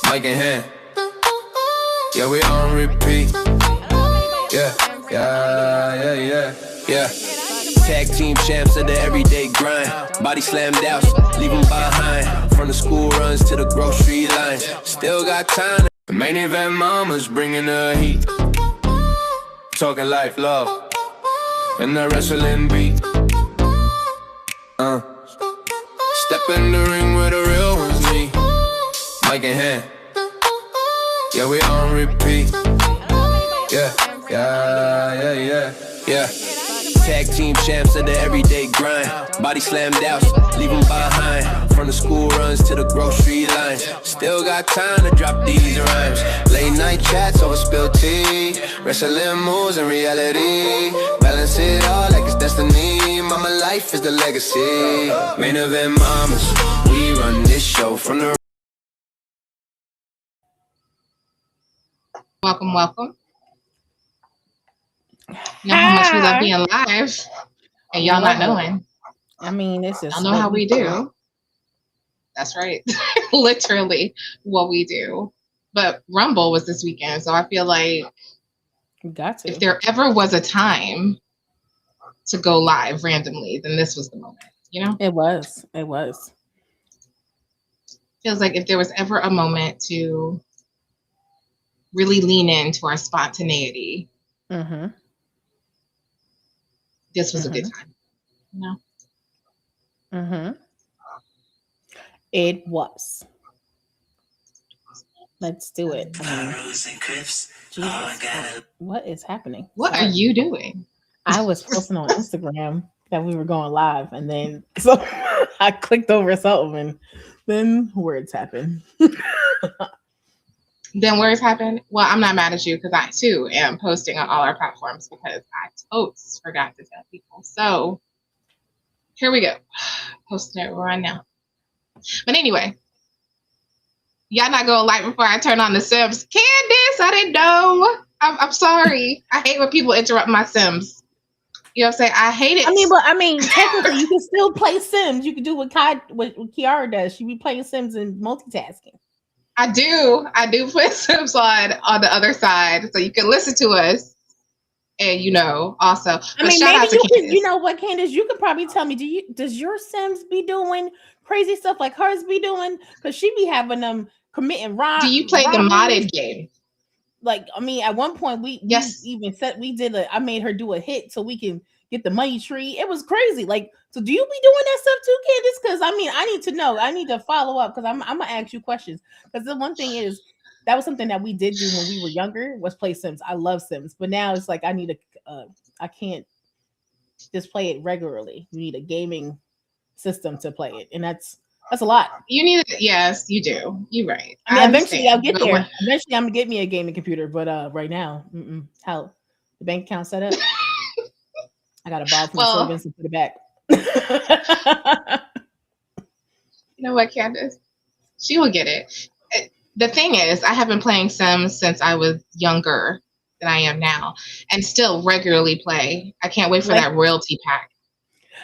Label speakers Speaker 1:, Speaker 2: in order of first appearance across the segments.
Speaker 1: mic in hand. Yeah, we on repeat. Yeah. Tag team champs of the everyday grind. Body slammed out, leave them behind. From the school runs to the grocery lines. Still got time. The main event mamas bringing the heat. Talking life, love, and the wrestling beat. Step in the ring where the real ones meet. Mic in hand. Yeah, we on repeat. Yeah. Tag team champs of the everyday grind. Body slammed out, leave them behind. From the school runs to the grocery lines. Still got time to drop these rhymes. Late night chats over spilled tea. Wrestling moves in reality. Balance it all like it's destiny. Mama life is the legacy. Main event mamas, we run this show from the...
Speaker 2: Welcome. You know how much we love being live, and y'all not knowing.
Speaker 3: I mean, this is...
Speaker 2: Y'all know how we do. That's right. Literally what we do. But Rumble was this weekend, so I feel like if there ever was a time to go live randomly, then this was the moment, you know?
Speaker 3: It was.
Speaker 2: Feels like if there was ever a moment to really lean into our spontaneity, this was a good time, you know?
Speaker 3: It was. Let's do it. Jesus, what is happening?
Speaker 2: What are you doing?
Speaker 3: I was posting on Instagram that we were going live, and then so I clicked over something, and then words happened.
Speaker 2: Then words happen. Well, I'm not mad at you because I too am posting on all our platforms because I totes forgot to tell people. So here we go. Posting it right now. But anyway, y'all not going live before I turn on the Sims. Candace, I didn't know. I'm sorry. I hate when people interrupt my Sims. You know what I'm saying? I hate it.
Speaker 3: I mean, technically, you can still play Sims. You can do what Kiara does. She be playing Sims and multitasking.
Speaker 2: I do put Sims on the other side, so you can listen to us, and also.
Speaker 3: I mean, maybe you can. You know what, Candace? You could probably tell me. Does your Sims be doing crazy stuff like hers be doing? Because she be having them committing robberies.
Speaker 2: Do you play the modded game?
Speaker 3: Like, I mean, at one point we even said I made her do a hit so we can get the money tree. It was crazy. Like, so do you be doing that stuff too, Candace? Because I mean, I need to know. I need to follow up because I'm gonna ask you questions. Because the one thing is that was something that we did do when we were younger was play Sims. I love Sims, but now it's like I need I can't just play it regularly. You need a gaming system to play it, and that's a lot.
Speaker 2: You need it. Yes, you do. You're right.
Speaker 3: I mean, eventually I'll get there. Eventually I'm gonna get me a gaming computer, but right now, how the bank account set up? I got to borrow from the servants and put it back.
Speaker 2: You know what, Candace? She will get it. The thing is, I have been playing Sims since I was younger than I am now, and still regularly play. I can't wait for that royalty pack.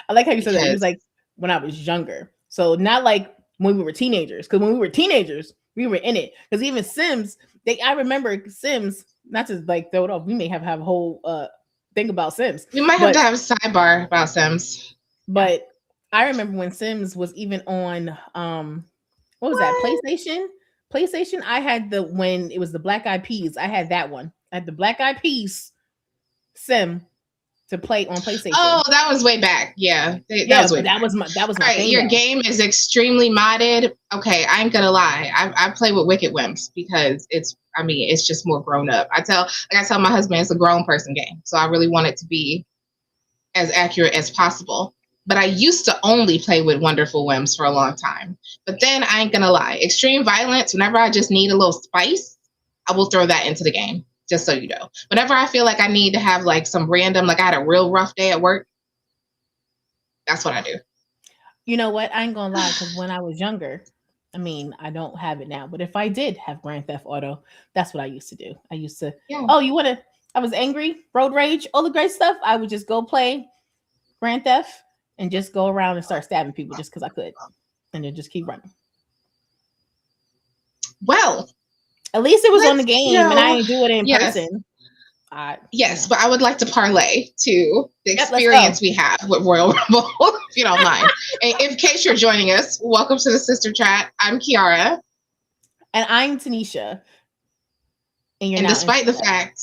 Speaker 3: I like how you said that. It was like when I was younger. So not like when we were teenagers, because when we were teenagers, we were in it. Because even Sims, I remember Sims, not to like throw it off, we may have a whole thing about Sims.
Speaker 2: We might have to have a sidebar about Sims.
Speaker 3: But I remember when Sims was even on what was that? PlayStation. I had when it was the Black Eyed Peas. I had that one. I had the Black Eyed Peas Sim to play on PlayStation.
Speaker 2: Oh, that was way back. Yeah. That was my
Speaker 3: thing.
Speaker 2: Your game is extremely modded. Okay, I ain't gonna lie. I play with Wicked Wimps because it's just more grown up. I tell my husband it's a grown person game. So I really want it to be as accurate as possible. But I used to only play with Wonderful Wimps for a long time. But then I ain't gonna lie. Extreme Violence, whenever I just need a little spice, I will throw that into the game. Just so you know. Whenever I feel like I need to have like some random, like I had a real rough day at work, that's what I do.
Speaker 3: You know what? I ain't gonna lie, because when I was younger, I mean, I don't have it now, but if I did have Grand Theft Auto, that's what I used to do. I used to, I was angry, road rage, all the great stuff. I would just go play Grand Theft and just go around and start stabbing people just because I could. And then just keep running.
Speaker 2: Well,
Speaker 3: At least it was on the game, and I didn't do it in
Speaker 2: yes.
Speaker 3: person.
Speaker 2: Yes, but I would like to parlay to the experience we have with Royal Rumble, if you don't mind. And in case you're joining us, welcome to the Sister Chat. I'm Kiara.
Speaker 3: And I'm Tanisha.
Speaker 2: And despite the fact,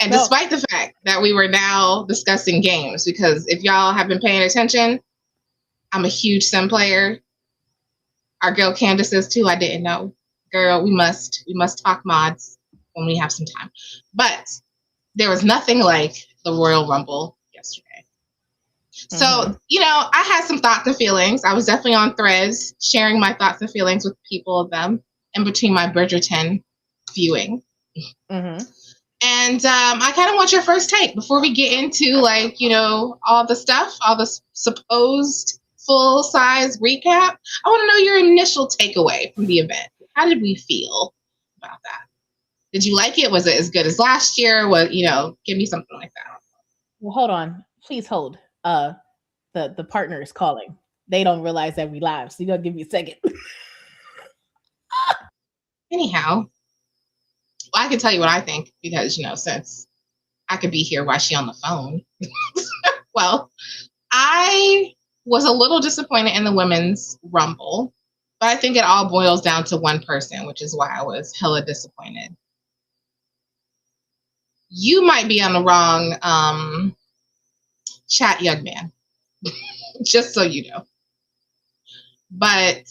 Speaker 2: despite the fact that we were now discussing games, because if y'all have been paying attention, I'm a huge Sim player. Our girl Candace is too. I didn't know. Girl, we must talk mods when we have some time. But there was nothing like the Royal Rumble yesterday. So, I had some thoughts and feelings. I was definitely on Threads sharing my thoughts and feelings with people of them in between my Bridgerton viewing. And I kind of want your first take before we get into all the stuff, all the supposed full-size recap. I want to know your initial takeaway from the event. How did we feel about that? Did you like it? Was it as good as last year? Give me something like that.
Speaker 3: Well, hold on. Please hold. The partner is calling. They don't realize that we live, so you gotta give me a second.
Speaker 2: Anyhow, I can tell you what I think because, since I could be here while she's on the phone. Well, I was a little disappointed in the women's Rumble, but I think it all boils down to one person, which is why I was hella disappointed. You might be on the wrong chat, young man, just so you know. But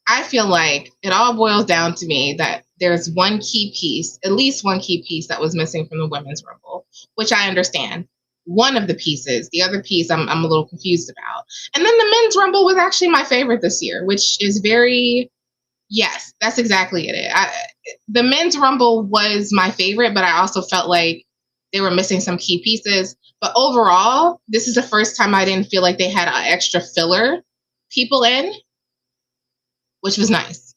Speaker 2: I feel like it all boils down to me that there's one key piece, at least one key piece that was missing from the women's Rumble, which I understand. One of the pieces, the other piece I'm a little confused about. And then the men's Rumble was actually my favorite this year, which is yes, that's exactly it. The men's Rumble was my favorite, but I also felt like they were missing some key pieces. But overall, this is the first time I didn't feel like they had extra filler people in, which was nice.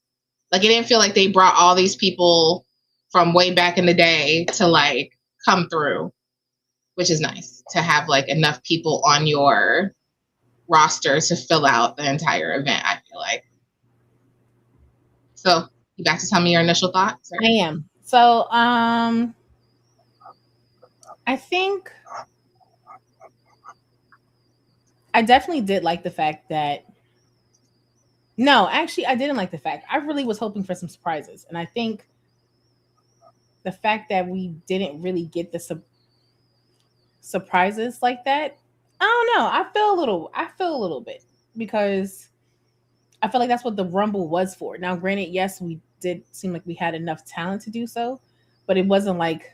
Speaker 2: Like, it didn't feel like they brought all these people from way back in the day to come through, which is nice to have enough people on your roster to fill out the entire event, I feel like. So, you back to tell me your initial thoughts? Or?
Speaker 3: I am. So, I think I definitely did like the fact that no, actually, I didn't like the fact. I really was hoping for some surprises. And I think the fact that we didn't really get the surprises like that, I don't know. I feel a little bit because I feel like that's what the Rumble was for. Now, granted, yes, we did seem like we had enough talent to do so, but it wasn't like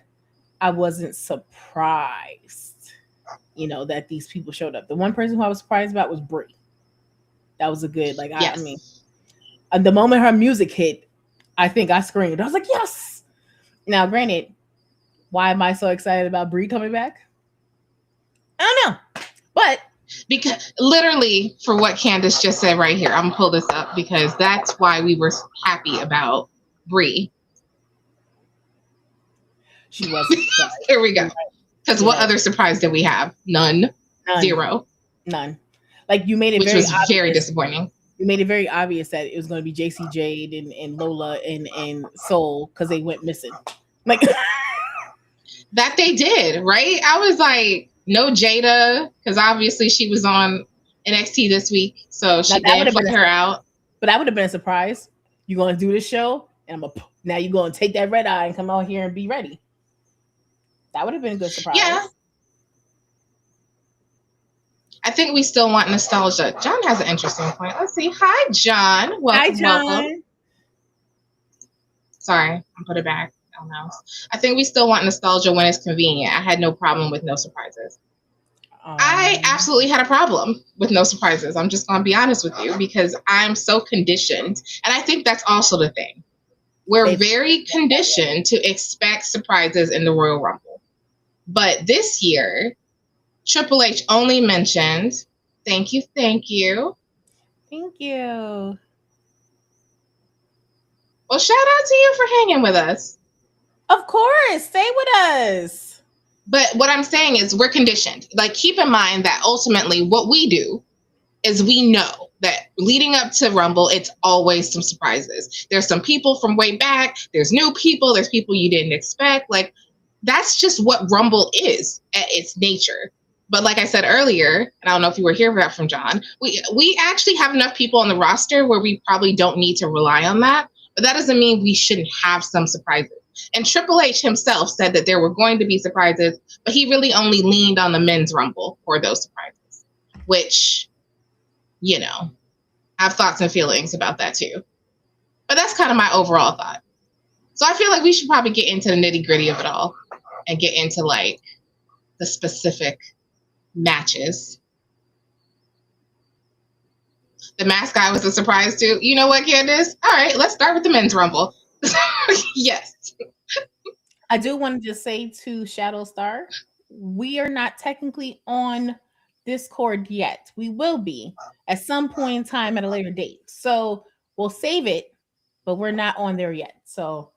Speaker 3: I wasn't surprised, that these people showed up. The one person who I was surprised about was Brie. That was a good, yes. I mean, the moment her music hit, I think I screamed. I was like, yes! Now, granted, why am I so excited about Brie coming back? I don't know. But
Speaker 2: because literally for what Candace just said right here, I'm gonna pull this up because that's why we were happy about Brie.
Speaker 3: She wasn't.
Speaker 2: Here we go. Because what other surprise did we have? None. Zero.
Speaker 3: None. Like, you made it
Speaker 2: very disappointing.
Speaker 3: You made it very obvious that it was going to be JC Jade and Lola and Soul because they went missing. Like
Speaker 2: that they did, right? I was like, no Jada, because obviously she was on NXT this week, so she didn't put her out.
Speaker 3: But that would have been a surprise. You're going to do this show, and now you're going to take that red eye and come out here and be ready. That would have been a good surprise.
Speaker 2: Yeah. I think we still want nostalgia. John has an interesting point. Let's see. Hi, John. Welcome.
Speaker 3: Hi, John.
Speaker 2: Welcome. Sorry, I'll put it back. Oh, no. I think we still want nostalgia when it's convenient. I had no problem with no surprises. I absolutely had a problem with no surprises. I'm just going to be honest with you because I'm so conditioned. And I think that's also the thing. We're very conditioned to expect surprises in the Royal Rumble. But this year, Triple H only mentioned, thank you.
Speaker 3: Thank you.
Speaker 2: Well, shout out to you for hanging with us.
Speaker 3: Of course, stay with us.
Speaker 2: But what I'm saying is we're conditioned. Like, keep in mind that ultimately what we do is we know that leading up to Rumble, it's always some surprises. There's some people from way back. There's new people. There's people you didn't expect. Like, that's just what Rumble is at its nature. But like I said earlier, and I don't know if you were here for that from John, we actually have enough people on the roster where we probably don't need to rely on that. But that doesn't mean we shouldn't have some surprises. And Triple H himself said that there were going to be surprises, but he really only leaned on the men's Rumble for those surprises, which, you know, I have thoughts and feelings about that too. But that's kind of my overall thought. So I feel like we should probably get into the nitty gritty of it all and get into like the specific matches. The mask guy was a surprise too. You know what, Candace? All right, let's start with the men's Rumble. Yes.
Speaker 3: I do want to just say to Shadow Star, we are not technically on Discord yet. We will be at some point in time at a later date. So we'll save it, but we're not on there yet. So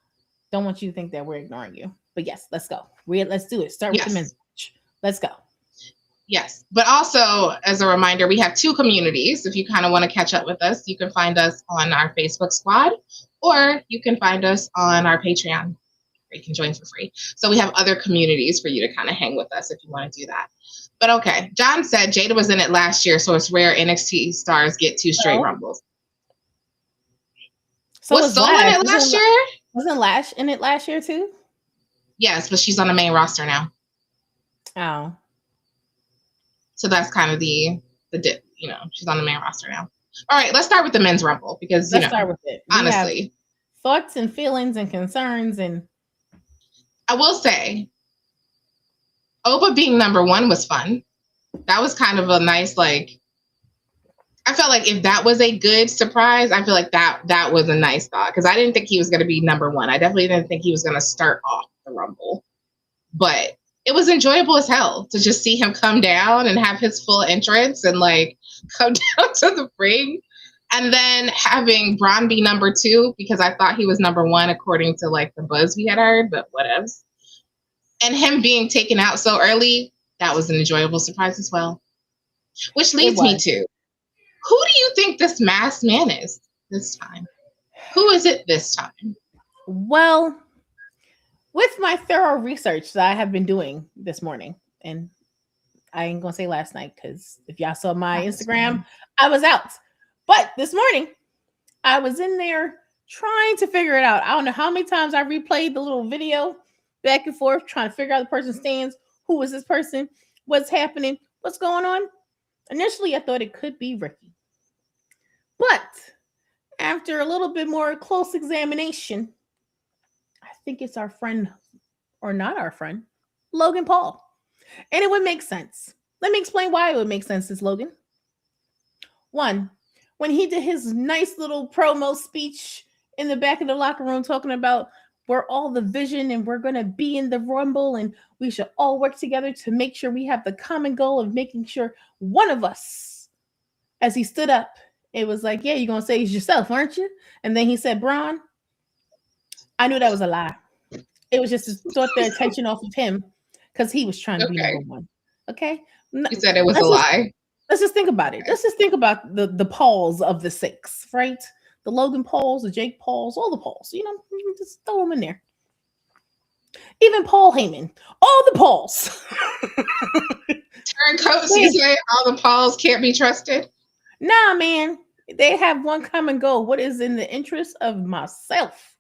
Speaker 3: don't want you to think that we're ignoring you. But yes, let's go. Let's do it. Start with the men's match. Let's go.
Speaker 2: Yes. But also, as a reminder, we have 2 communities. If you kind of want to catch up with us, you can find us on our Facebook squad, or you can find us on our Patreon, where you can join for free. So we have other communities for you to kind of hang with us if you want to do that. But okay, John said Jada was in it last year, so it's rare NXT stars get 2 straight Rumbles.
Speaker 3: So
Speaker 2: was Soul in it last year?
Speaker 3: Wasn't Lash in it last year too?
Speaker 2: Yes, but she's on the main roster now.
Speaker 3: Oh.
Speaker 2: So that's kind of the dip, you know, she's on the main roster now. All right, let's start with the men's Rumble because,
Speaker 3: let's start with it.
Speaker 2: Honestly.
Speaker 3: Thoughts and feelings and concerns. And
Speaker 2: I will say, Oba being number 1 was fun. That was kind of a nice, like, I felt like if that was a good surprise, I feel like that was a nice thought because I didn't think he was going to be number 1. I definitely didn't think he was going to start off the Rumble. But it was enjoyable as hell to just see him come down and have his full entrance and like come down to the ring. And then having Braun be number 2 because I thought he was number 1 according to like the buzz we had heard, but whatevs. And him being taken out so early, that was an enjoyable surprise as well. Which leads me to, who do you think this masked man is this time? Who is it this time?
Speaker 3: Well, with my thorough research that I have been doing this morning, and I ain't gonna say last night because if y'all saw my Instagram, I was out. But this morning, I was in there trying to figure it out. I don't know how many times I replayed the little video back and forth, trying to figure out the person's stance. Who is this person? What's happening? What's going on? Initially, I thought it could be Ricky. But after a little bit more close examination, I think it's our friend, or not our friend, Logan Paul. And it would make sense. Let me explain why it would make sense to Logan. 1, when he did his nice little promo speech in the back of the locker room talking about we're all the vision and we're going to be in the Rumble and we should all work together to make sure we have the common goal of making sure one of us, as he stood up, it was like, yeah, you're going to say it's yourself, aren't you? And then he said, Braun. I knew that was a lie. It was just to throw the attention off of him because he was trying to be number 1. Okay?
Speaker 2: You said it was a lie.
Speaker 3: Let's just think about it. Let's just think about the Pauls of the 6, right? The Logan Pauls, the Jake Pauls, all the Pauls. You know, just throw them in there. Even Paul Heyman. All the Pauls.
Speaker 2: Turncoats, you say all the Pauls can't be trusted?
Speaker 3: Nah, man. They have one common goal. What is in the interest of myself?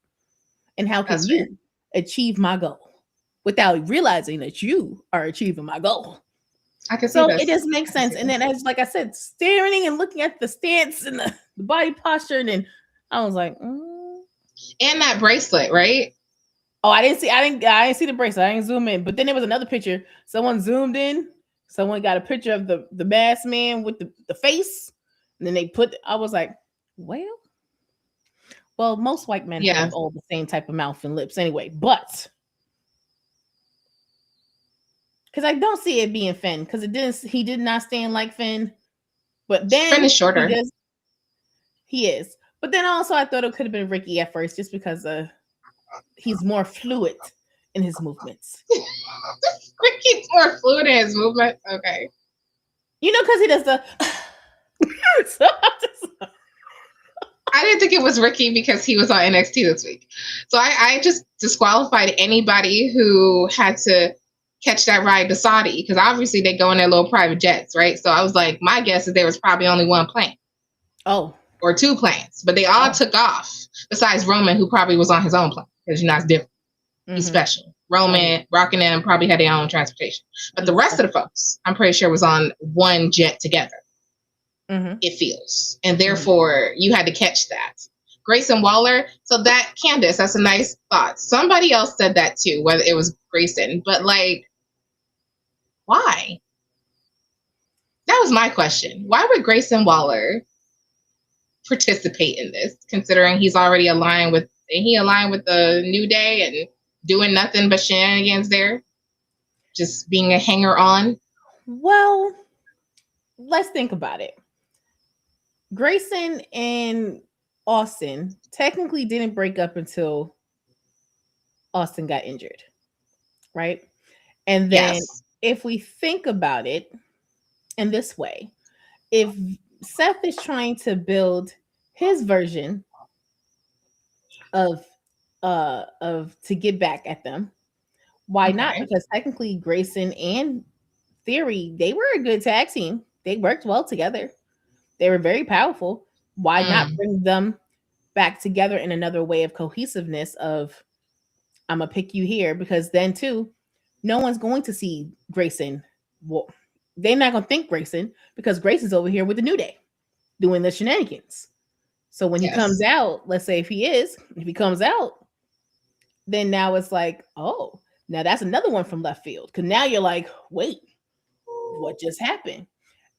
Speaker 3: And how can you achieve my goal without realizing that you are achieving my goal?
Speaker 2: I can see
Speaker 3: so
Speaker 2: this.
Speaker 3: It does make sense. And then, as like I said, staring and looking at the stance and the body posture, and then I was like,
Speaker 2: and that bracelet, right?
Speaker 3: Oh, I didn't see the bracelet. I didn't zoom in. But then there was another picture. Someone zoomed in. Someone got a picture of the masked man with the face, and then they put. I was like, well, most white men have all the same type of mouth and lips anyway, but because I don't see it being Finn, because he did not stand like Finn, but then
Speaker 2: Finn is shorter.
Speaker 3: He is, but then also I thought it could have been Ricky at first, just because he's more fluid in his movements.
Speaker 2: Ricky's more fluid in his movement. Okay,
Speaker 3: you know, because he does the. So I'm just
Speaker 2: I didn't think it was Ricky because he was on NXT this week. So I just disqualified anybody who had to catch that ride to Saudi, because obviously they go in their little private jets, right? So I was like, my guess is there was probably only one plane.
Speaker 3: Oh.
Speaker 2: Or two planes. But they all took off, besides Roman, who probably was on his own plane, because it's different. He's special. Roman, Rock and them probably had their own transportation. But the rest of the folks, I'm pretty sure, was on one jet together. It feels. And therefore, you had to catch that. Grayson Waller. So that, Candace, that's a nice thought. Somebody else said that too, whether it was Grayson. But like, why? That was my question. Why would Grayson Waller participate in this, considering he's already aligned with the New Day and doing nothing but shenanigans there, just being a hanger on?
Speaker 3: Well, let's think about it. Grayson and Austin technically didn't break up until Austin got injured, right? And then if we think about it in this way, if Seth is trying to build his version of to get back at them, why not? Because technically Grayson and Theory, they were a good tag team. They worked well together. They were very powerful. Why not bring them back together in another way of cohesiveness of, I'm gonna pick you here, because then too, no one's going to see Grayson. Well, they're not gonna think Grayson, because Grayson's over here with the New Day doing the shenanigans. So when he comes out, let's say if he comes out, then now it's like, oh, now that's another one from left field. Because now you're like, wait, what just happened?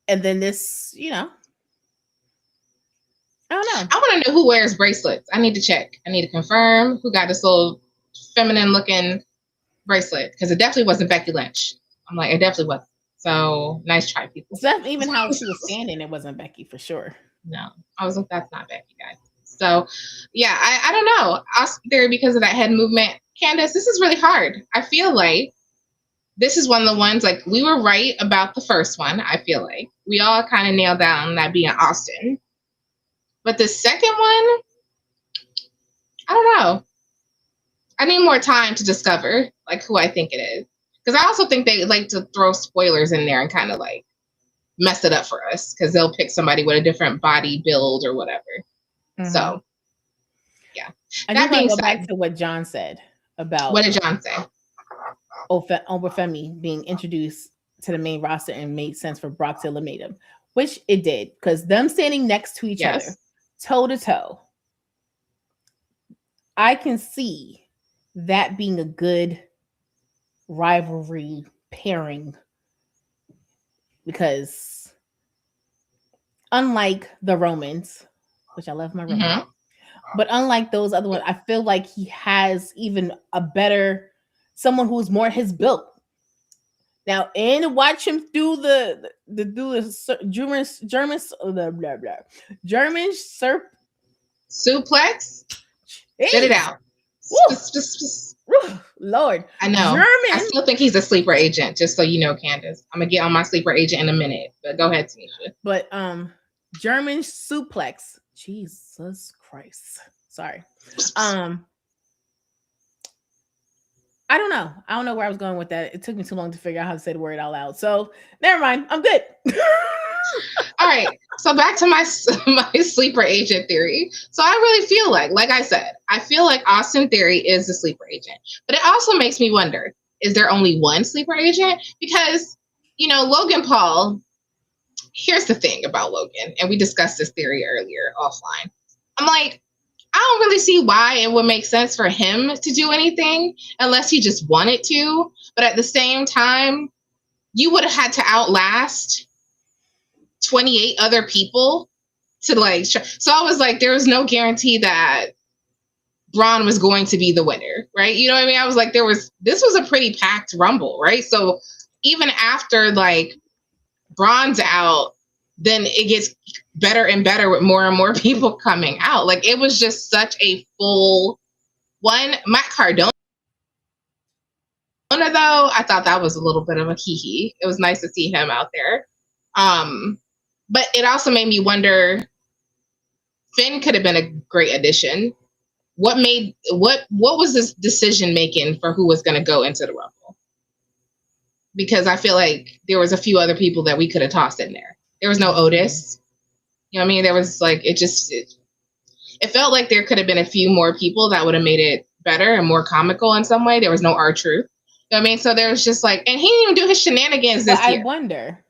Speaker 3: And then this, I don't know.
Speaker 2: I want to know who wears bracelets. I need to check. I need to confirm who got this little feminine looking bracelet, because it definitely wasn't Becky Lynch. I'm like, it definitely wasn't. So nice try, people.
Speaker 3: So that's even how she was standing. It wasn't Becky for sure.
Speaker 2: No, I was like, that's not Becky, guys. So yeah, I don't know. Austin Theory, because of that head movement. Candace, this is really hard. I feel like this is one of the ones, like, we were right about the first one. I feel like we all kind of nailed down that being Austin. But the second one, I don't know. I need more time to discover like who I think it is. Because I also think they like to throw spoilers in there and kind of like mess it up for us, because they'll pick somebody with a different body build or whatever. So, yeah.
Speaker 3: I do want to go back to what John said about...
Speaker 2: What did John say?
Speaker 3: Obafemi being introduced to the main roster and made sense for Brock to eliminate him, which it did, because them standing next to each other, toe to toe, I can see that being a good rivalry pairing, because unlike the Romans, which I love my Roman, but unlike those other ones, I feel like he has even a better, someone who's more his built. Now, and watch him do the German
Speaker 2: suplex. Get it out.
Speaker 3: Lord,
Speaker 2: I know.
Speaker 3: German.
Speaker 2: I still think he's a sleeper agent, just so you know, Candace. I'm gonna get on my sleeper agent in a minute, but go ahead, Tanisha.
Speaker 3: But German suplex. Jesus Christ. Sorry. I don't know. I don't know where I was going with that. It took me too long to figure out how to say the word out loud. So never mind. I'm good.
Speaker 2: All right. So back to my sleeper agent theory. So I really feel like I said, I feel like Austin Theory is the sleeper agent. But it also makes me wonder, is there only one sleeper agent? Because, Logan Paul, here's the thing about Logan, and we discussed this theory earlier offline. I'm like, I don't really see why it would make sense for him to do anything unless he just wanted to. But at the same time, you would have had to outlast 28 other people to like. So I was like, there was no guarantee that Braun was going to be the winner, right? You know what I mean? I was like, this was a pretty packed Rumble, right? So even after like Braun's out, then it gets better and better with more and more people coming out. Like, it was just such a full one. Matt Cardona, though, I thought that was a little bit of a hee-hee. It was nice to see him out there. But it also made me wonder, Finn could have been a great addition. What was this decision making for who was going to go into the Rumble? Because I feel like there was a few other people that we could have tossed in there. There was no Otis. You know what I mean? There was like, it felt like there could have been a few more people that would have made it better and more comical in some way. There was no R-Truth. You know what I mean? So there was just like, and he didn't even do his shenanigans this year.
Speaker 3: I wonder,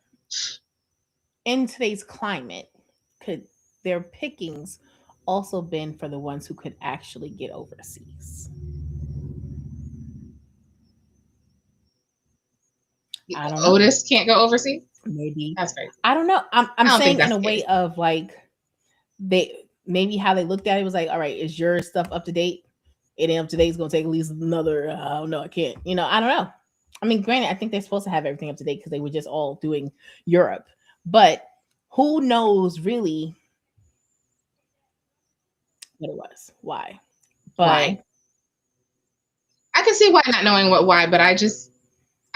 Speaker 3: in today's climate, could their pickings also been for the ones who could actually get overseas?
Speaker 2: I don't know. Otis can't go overseas?
Speaker 3: Maybe.
Speaker 2: That's crazy.
Speaker 3: I don't know. I'm saying in a way of like, maybe how they looked at it was like, all right, is your stuff up to date? It ain't up to date. It's going to take at least another, I don't know, I can't. You know, I don't know. I mean, granted, I think they're supposed to have everything up to date because they were just all doing Europe. But who knows really what it was? Why? But
Speaker 2: why? I can see why not knowing why, but I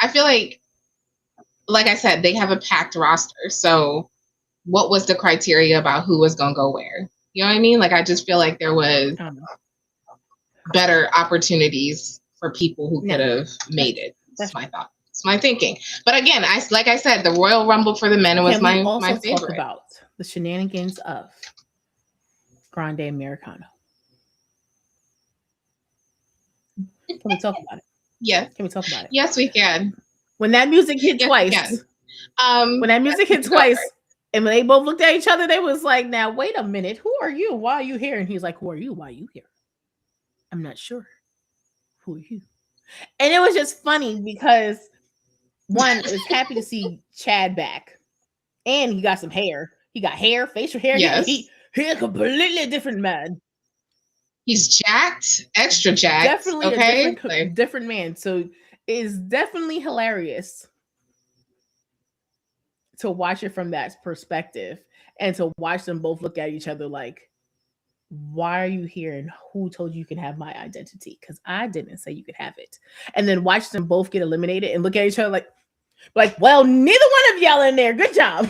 Speaker 2: feel like I said, they have a packed roster. So what was the criteria about who was going to go where? You know what I mean? Like, I just feel like there was better opportunities for people who could have made it. That's my thought. It's my thinking. But again, like I said, the Royal Rumble for the men was my favorite.
Speaker 3: Talk about the shenanigans of Grande Americano. Can we talk about it?
Speaker 2: Yes.
Speaker 3: Can we talk about it?
Speaker 2: Yes, we can.
Speaker 3: When that music hit twice, and when they both looked at each other, they was like, now, wait a minute. Who are you? Why are you here? And he's like, who are you? Why are you here? I'm not sure. Who are you? And it was just funny because one was happy to see Chad back. And he got some hair. He got hair, facial hair.
Speaker 2: Yes.
Speaker 3: He's a completely different man.
Speaker 2: He's jacked, extra jacked.
Speaker 3: Definitely a different man. So it's definitely hilarious to watch it from that perspective and to watch them both look at each other like, why are you here and who told you can have my identity? Because I didn't say you could have it. And then watch them both get eliminated and look at each other like, well, neither one of y'all in there. Good job.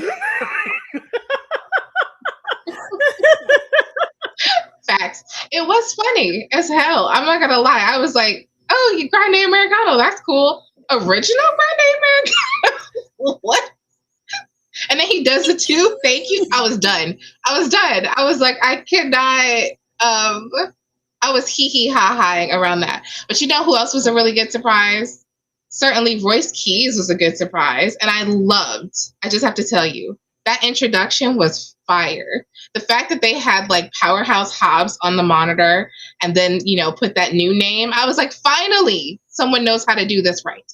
Speaker 2: Facts. It was funny as hell. I'm not gonna lie. I was like, oh, you Grande Americano, that's cool. Original Grande Americano? What? And then he does it too. Thank you. I was done. I was like, I cannot. I was hee-hee-ha-haing around that. But you know who else was a really good surprise? Certainly Royce Keys was a good surprise. And I just have to tell you, that introduction was fire. The fact that they had like Powerhouse Hobbs on the monitor and then, put that new name, I was like, finally, someone knows how to do this right.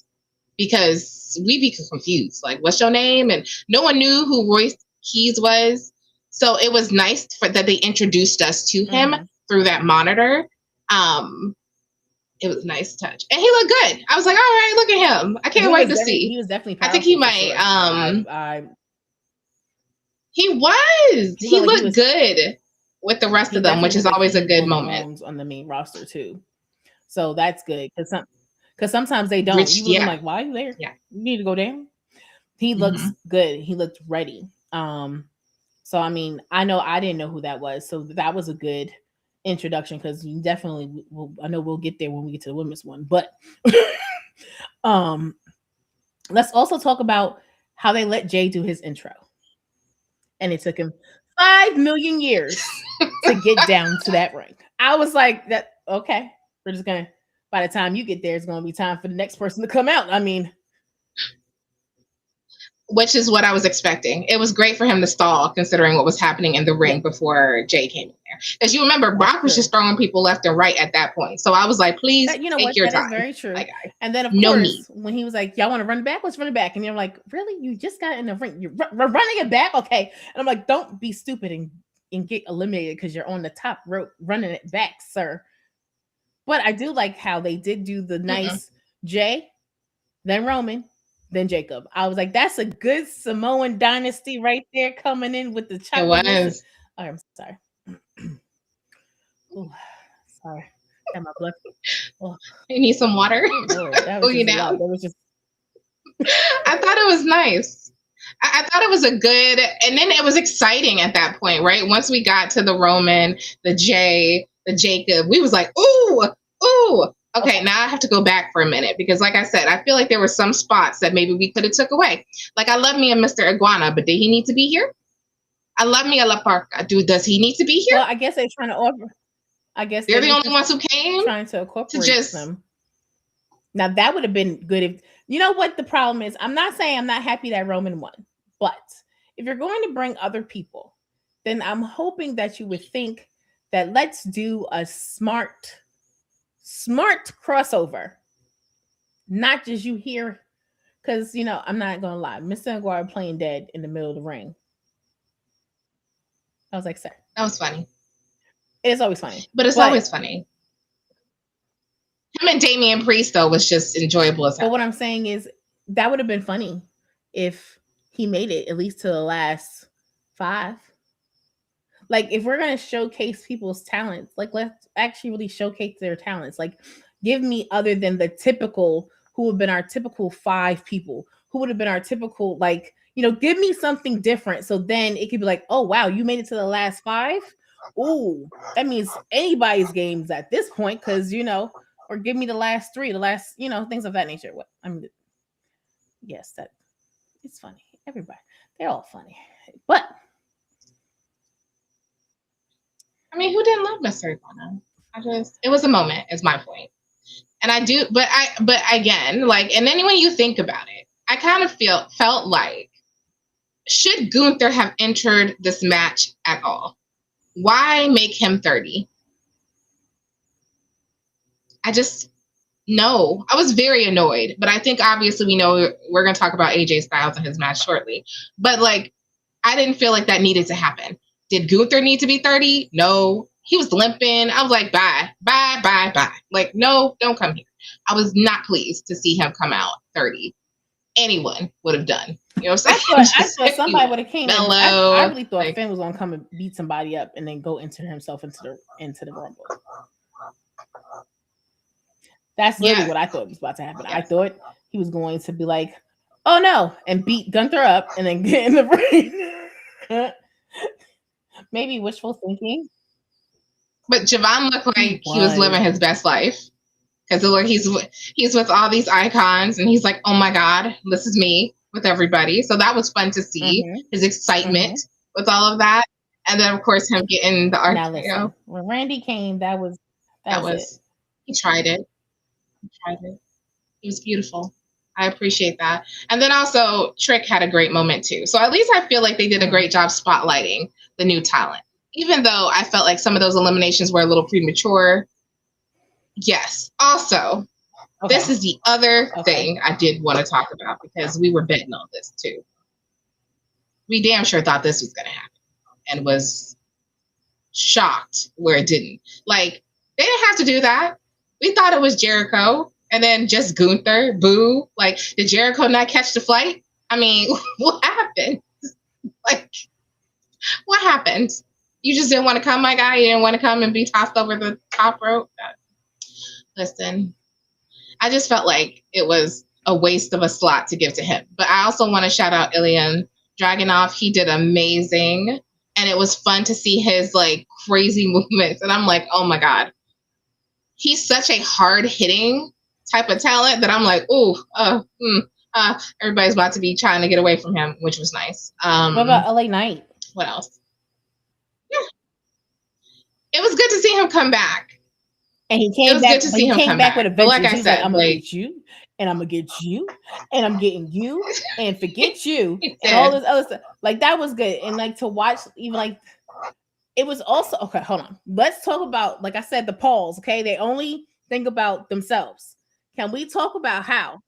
Speaker 2: Because we be confused. Like, what's your name? And no one knew who Royce Keys was. So it was nice that they introduced us to him through that monitor. It was a nice touch. And he looked good. I was like, all right, look at him. I can't wait to see.
Speaker 3: He was definitely powerful.
Speaker 2: I think he might. He was. He looked good with the rest of them, which is always a good moment.
Speaker 3: On the main roster, too. So that's good. Because sometimes they don't. You look like, why are you there?
Speaker 2: Yeah.
Speaker 3: You need to go down. He looks good. He looked ready. So, I mean, I didn't know who that was. So that was a good introduction because you definitely I know we'll get there when we get to the women's one. But let's also talk about how they let Jay do his intro. And it took him 5 million years to get down to that ring. I was like, okay, we're just going to, by the time you get there, it's going to be time for the next person to come out. I mean,
Speaker 2: which is what I was expecting. It was great for him to stall considering what was happening in the ring before Jay came in there. Because you remember, Brock was just throwing people left and right at that point. So I was like, please take your time.
Speaker 3: That is very true. And then, of course, when he was like, y'all want to run it back? Let's run it back. And you're like, really? You just got in the ring. You're running it back? Okay. And I'm like, don't be stupid and get eliminated because you're on the top rope running it back, sir. But I do like how they did do the nice Jay, then Roman, then Jacob. I was like, that's a good Samoan dynasty right there coming in with the chocolate.
Speaker 2: It was.
Speaker 3: Oh, I'm sorry. Ooh, sorry. Got my blood.
Speaker 2: Oh. You need some water?
Speaker 3: Lord, that was
Speaker 2: I thought it was nice. I thought it was a good, and then it was exciting at that point, right? Once we got to the Roman, the Jay, the Jacob, we was like, ooh, ooh. Okay, now I have to go back for a minute because, like I said, I feel like there were some spots that maybe we could have took away. Like, I love me a Mr. Iguana, but did he need to be here? I love me a La Parca. Does he need to be here?
Speaker 3: Well, I guess they're trying to offer. I guess
Speaker 2: they're the only ones who came
Speaker 3: trying to incorporate them. Now that would have been good if you know what the problem is. I'm not saying I'm not happy that Roman won, but if you're going to bring other people, then I'm hoping that you would think that let's do a smart crossover, not just you here, because you know I'm not gonna lie, Mr. Aguirre playing dead in the middle of the ring. I was like, sir,
Speaker 2: that was funny.
Speaker 3: It's always funny,
Speaker 2: but it's always funny. Him and Damian Priest though was just enjoyable as hell.
Speaker 3: But what I'm saying is that would have been funny if he made it at least to the last 5. Like if we're gonna showcase people's talents, like let's actually really showcase their talents. Like give me other than the typical who would have been our typical 5 people, who would have been our typical, like, you know, give me something different. So then it could be like, oh wow, you made it to the last 5. Ooh, that means anybody's games at this point, because you know, or give me the last 3, the last, you know, things of that nature. What I mean, yes, that it's funny. Everybody, they're all funny, but
Speaker 2: I mean, who didn't love Mr. Iguana? It was a moment, is my point. And I do, but again, like, and then when you think about it, I kind of felt like, should Gunther have entered this match at all? Why make him 30? No. I was very annoyed, but I think obviously we know we're going to talk about AJ Styles and his match shortly. But like, I didn't feel like that needed to happen. Did Gunther need to be 30? No. He was limping. I was like, bye. Like, no, don't come here. I was not pleased to see him come out 30. Anyone would have done. You know what I'm saying?
Speaker 3: I thought somebody would have came. I really thought like, Finn was gonna come and beat somebody up and then go enter himself into the Rumble. That's literally what I thought was about to happen. I thought he was going to be like, oh no, and beat Gunther up and then get in the ring. Maybe wishful thinking.
Speaker 2: But Javon looked like he was living his best life. Because look, he's with all these icons and he's like, oh my God, this is me with everybody. So that was fun to see his excitement with all of that. And then of course him getting the RKO.
Speaker 3: When Randy came, that was
Speaker 2: he tried it. He was beautiful. I appreciate that. And then also Trick had a great moment too. So at least I feel like they did a great job spotlighting the new talent. Even though I felt like some of those eliminations were a little premature. Yes. Also, this is the other thing I did want to talk about because we were betting on this too. We damn sure thought this was going to happen and was shocked where it didn't. Like, they didn't have to do that. We thought it was Jericho and then just Gunther. Boo. Like, did Jericho not catch the flight? I mean, what happened? Like, what happened? You just didn't want to come, my guy? You didn't want to come and be tossed over the top rope? Listen, I just felt like it was a waste of a slot to give to him. But I also want to shout out Ilya Dragunov. He did amazing. And it was fun to see his like crazy movements. And I'm like, oh my God. He's such a hard hitting type of talent that I'm like, everybody's about to be trying to get away from him, which was nice.
Speaker 3: What about LA Knight?
Speaker 2: What else? Yeah. It was good to see him come back.
Speaker 3: And he came back. He came back with a vengeance. Like I said, I'm gonna get you, and I'm gonna get you, and I'm getting you, and forget you, and all this other stuff. Like that was good, and like to watch, even like it was also okay. Hold on, let's talk about, like I said, the Pauls. Okay, they only think about themselves. Can we talk about how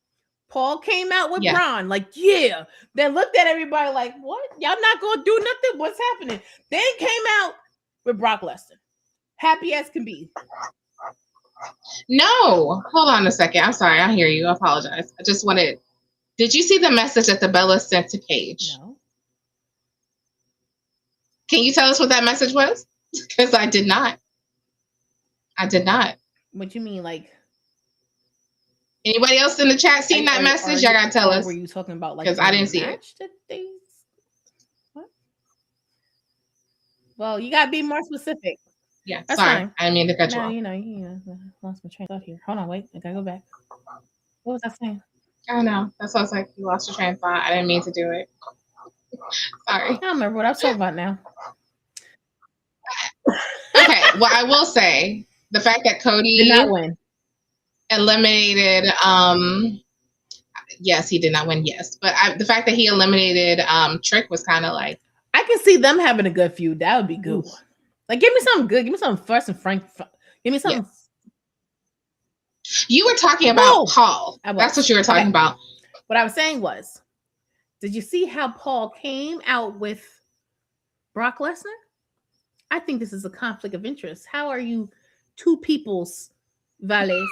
Speaker 3: Paul came out with Braun? Like, yeah, then looked at everybody like, what? Y'all not gonna do nothing? What's happening? Then came out with Brock Lesnar, happy as can be.
Speaker 2: No, hold on a second. I'm sorry. I hear you. I apologize. I just wanted. Did you see the message that the Bella sent to Paige?
Speaker 3: No.
Speaker 2: Can you tell us what that message was? Because I did not.
Speaker 3: What you mean, like?
Speaker 2: Anybody else in the chat seen that message? Y'all gotta tell us.
Speaker 3: Were you talking about like?
Speaker 2: Because I didn't see it.
Speaker 3: Well, you gotta be more specific.
Speaker 2: Yeah,
Speaker 3: That's
Speaker 2: sorry.
Speaker 3: fine.
Speaker 2: I mean to cut you
Speaker 3: No,
Speaker 2: off.
Speaker 3: you know, lost my train of thought here. Hold on, wait. I gotta go back. What was I saying?
Speaker 2: Oh no, that sounds like you lost your train of thought. I didn't mean to do it. Sorry.
Speaker 3: I don't remember what I was talking about now.
Speaker 2: Okay, well, I will say the fact that Cody
Speaker 3: Did not win.
Speaker 2: Eliminated. Yes, he did not win. Yes, but the fact that he eliminated Trick was kind of like.
Speaker 3: I can see them having a good feud. That would be good. Oof. Like, give me something good. Give me something first and frank. Give me something.
Speaker 2: Yes. You were talking about Paul. That's what you were talking about.
Speaker 3: What I was saying was, did you see how Paul came out with Brock Lesnar? I think this is a conflict of interest. How are you two people's valets?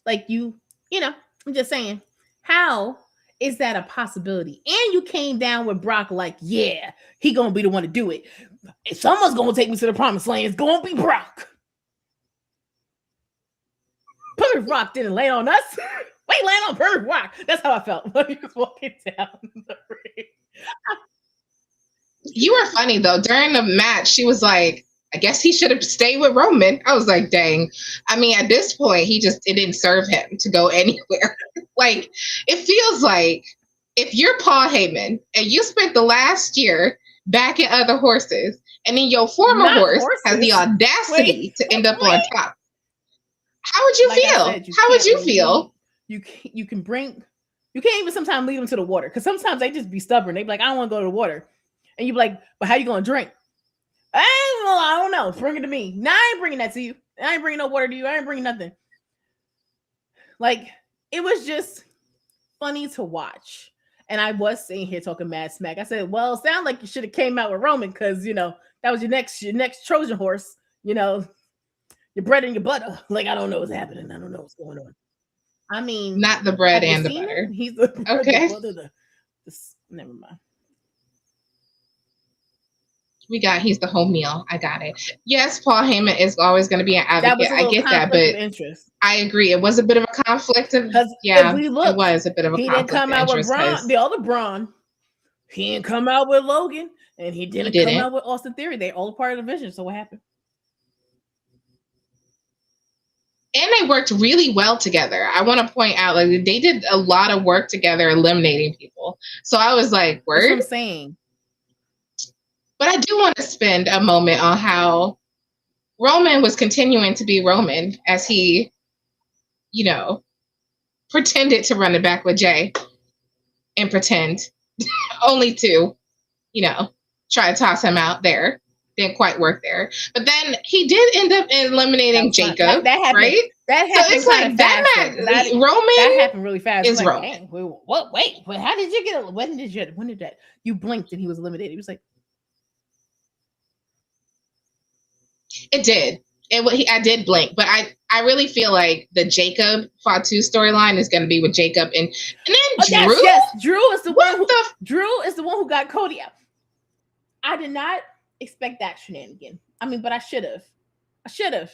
Speaker 3: Like you know, I'm just saying, how is that a possibility? And you came down with Brock like, yeah, he gonna be the one to do it. If someone's gonna take me to the promised land, it's gonna be Brock. Perfect Rock didn't lay on us. Wait, land on Perfect Rock. That's how I felt when he was walking down the ring.
Speaker 2: You were funny though. During the match, she was like, I guess he should have stayed with Roman. I was like, dang. I mean, at this point, it didn't serve him to go anywhere. Like, it feels like if you're Paul Heyman and you spent the last year backing other horses, and then your former horse has the audacity to end up on top. How would you feel? How would you feel?
Speaker 3: You can't even sometimes lead them to the water, because sometimes they just be stubborn. They be like, I don't want to go to the water. And you be like, but how you going to drink? I don't know. Bring it to me. Nah, I ain't bringing that to you. I ain't bringing no water to you. I ain't bringing nothing. Like, it was just funny to watch. And I was sitting here talking mad smack. I said, well, it sounded like you should have came out with Roman, because, you know, that was your next Trojan horse. You know, your bread and your butter. Like, I don't know what's happening. I don't know what's going on. I mean,
Speaker 2: not the bread and the butter.
Speaker 3: Him? He's the bread,
Speaker 2: okay.
Speaker 3: The butter, never mind.
Speaker 2: He's the whole meal. I got it. Yes, Paul Heyman is always going to be an advocate. I get that, but I agree. It was a bit of a conflict of, it was a bit of a conflict. He didn't come out with Braun,
Speaker 3: the other Braun. He didn't come out with Logan, and he didn't come out with Austin Theory. They all part of the division. So what happened?
Speaker 2: And they worked really well together. I want to point out, like, they did a lot of work together, eliminating people. So I was like, word?
Speaker 3: That's what I'm saying.
Speaker 2: But I do want to spend a moment on how Roman was continuing to be Roman as he, you know, pretended to run it back with Jay and pretend only to, you know, try to toss him out there. Didn't quite work there. But then he did end up eliminating Jacob,
Speaker 3: that happened,
Speaker 2: right?
Speaker 3: That happened.
Speaker 2: So it's like that Roman.
Speaker 3: That happened really fast.
Speaker 2: Is
Speaker 3: like,
Speaker 2: Roman.
Speaker 3: hey, what? Wait, how did you get? When did that? You blinked and he was eliminated. He was like,
Speaker 2: it did. I did blink, but I really feel like the Jacob Fatu storyline is going to be with Jacob and then Drew.
Speaker 3: Yes, Drew is the one. Drew is the one who got Cody out. I did not expect that shenanigan. I mean, but I should have.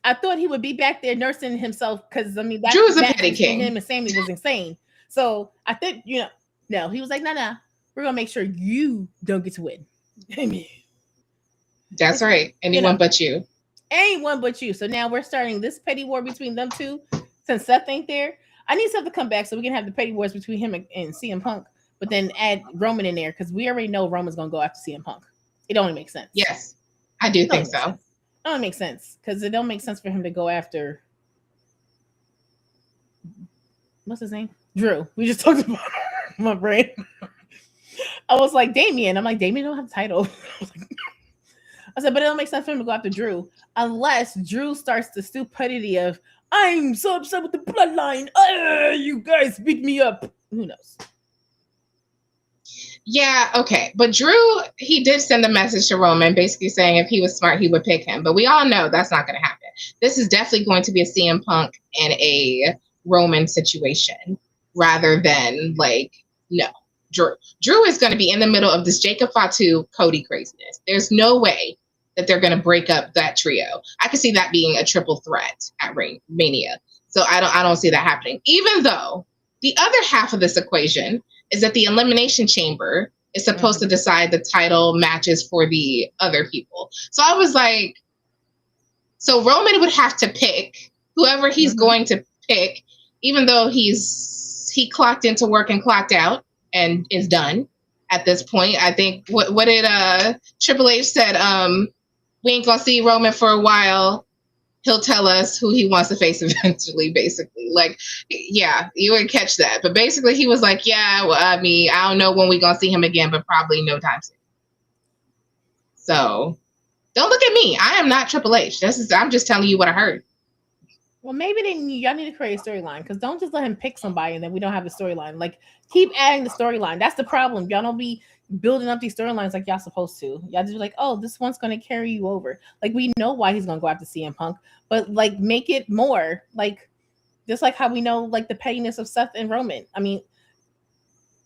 Speaker 3: I thought he would be back there nursing himself, because I mean, that
Speaker 2: Drew's a petty king.
Speaker 3: Him and Sammy was insane. So I think, you know, no, he was like, no, we're gonna make sure you don't get to win.
Speaker 2: That's right. Anyone but you.
Speaker 3: Anyone but you. So now we're starting this petty war between them two. Since Seth ain't there, I need Seth to come back so we can have the petty wars between him and CM Punk. But then add Roman in there, because we already know Roman's gonna go after CM Punk. It only makes sense.
Speaker 2: Yes, I do think so.
Speaker 3: It only makes sense, because it don't make sense for him to go after, what's his name? Drew. We just talked about my brain. I was like, Damien. I'm like, Damien don't have a title. I said, but it don't make sense for him to go after Drew unless Drew starts the stupidity of, I'm so upset with the bloodline. You guys beat me up. Who knows?
Speaker 2: Yeah, okay. But Drew, he did send a message to Roman basically saying if he was smart, he would pick him. But we all know that's not going to happen. This is definitely going to be a CM Punk and a Roman situation rather than, like, no. Drew is going to be in the middle of this Jacob Fatu Cody craziness. There's no way that they're going to break up that trio. I could see that being a triple threat at Mania. So I don't see that happening. Even though the other half of this equation is that the Elimination Chamber is supposed to decide the title matches for the other people. So I was like, so Roman would have to pick whoever he's going to pick, even though he clocked into work and clocked out and is done at this point. I think what did Triple H said, we ain't gonna see Roman for a while. He'll tell us who he wants to face eventually, basically. Like, yeah, you would catch that. But basically he was like, yeah, well, I mean, I don't know when we're gonna see him again, but probably no time soon. So don't look at me. I am not Triple H. I'm just telling you what I heard.
Speaker 3: Well, maybe y'all need to create a storyline, because don't just let him pick somebody and then we don't have the storyline. Like, keep adding the storyline. That's the problem. Y'all don't be building up these storylines like y'all supposed to. Y'all just be like, oh, this one's going to carry you over. Like, we know why he's going to go after CM Punk, but like, make it more like, just like how we know like the pettiness of Seth and Roman. I mean,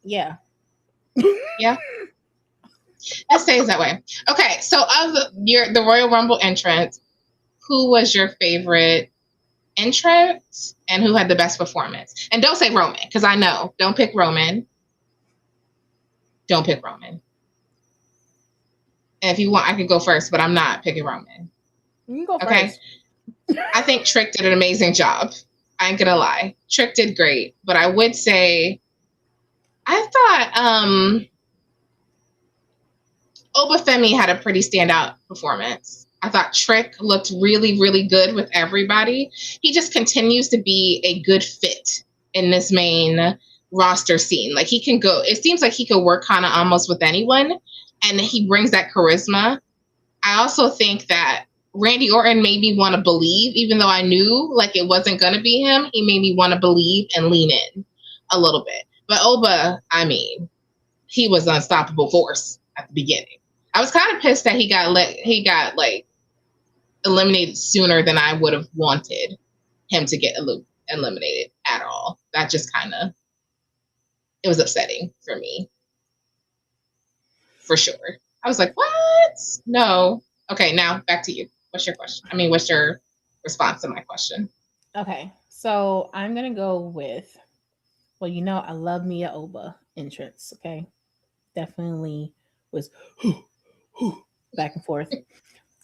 Speaker 3: yeah.
Speaker 2: Yeah. It stays that way. Okay, so of the Royal Rumble entrance, who was your favorite entrance and who had the best performance? And don't say Roman, because I know. Don't pick Roman. Don't pick Roman. And if you want, I can go first, but I'm not picking Roman.
Speaker 3: You can go first.
Speaker 2: Okay. I think Trick did an amazing job. I ain't gonna lie. Trick did great, but I would say I thought Obafemi had a pretty standout performance. I thought Trick looked really, really good with everybody. He just continues to be a good fit in this main roster scene. Like, he can go, it seems like he could work kind of almost with anyone, and he brings that charisma. I also think that Randy Orton made me want to believe, even though I knew like it wasn't going to be him, he made me want to believe and lean in a little bit. But Oba, I mean, he was an unstoppable force at the beginning. I was kind of pissed that he got like eliminated sooner than I would have wanted him to get eliminated at all. That just kind of, it was upsetting for me. For sure. I was like, what? No. Okay, now back to you. What's your question? I mean, what's your response to my question?
Speaker 3: Okay, so I'm going to go with, well, you know, I love Mia Oba entrance, okay? Definitely was back and forth.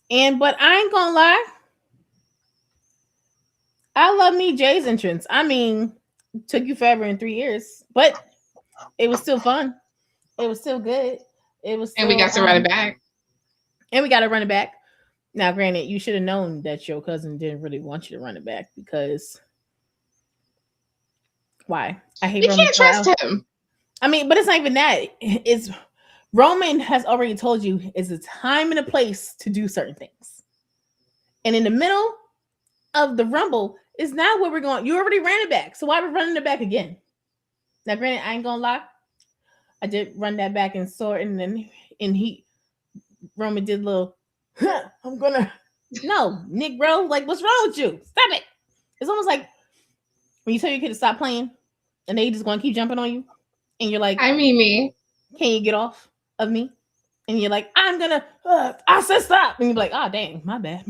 Speaker 3: But I ain't gonna lie, I love me Jay's entrance. I mean, took you forever in 3 years, but it was still fun. It was still good. It was still,
Speaker 2: and we got to run it back.
Speaker 3: And we got to run it back. Now, granted, you should have known that your cousin didn't really want you to run it back, because why? I hate Roman.
Speaker 2: You can't trust him.
Speaker 3: I mean, but it's not even that. It's Roman has already told you it's a time and a place to do certain things. And in the middle of the Rumble is now where we're going. You already ran it back. So why are we running it back again? Now, granted, I ain't gonna lie. I did run that back and saw it, and then Roman did a little, I'm gonna, no, Nick, bro, like, what's wrong with you? Stop it. It's almost like when you tell your kid to stop playing and they just gonna keep jumping on you, and you're like,
Speaker 2: I mean, me.
Speaker 3: Can you get off of me? And you're like, I'm gonna, I said stop. And you're like, oh, dang, my bad.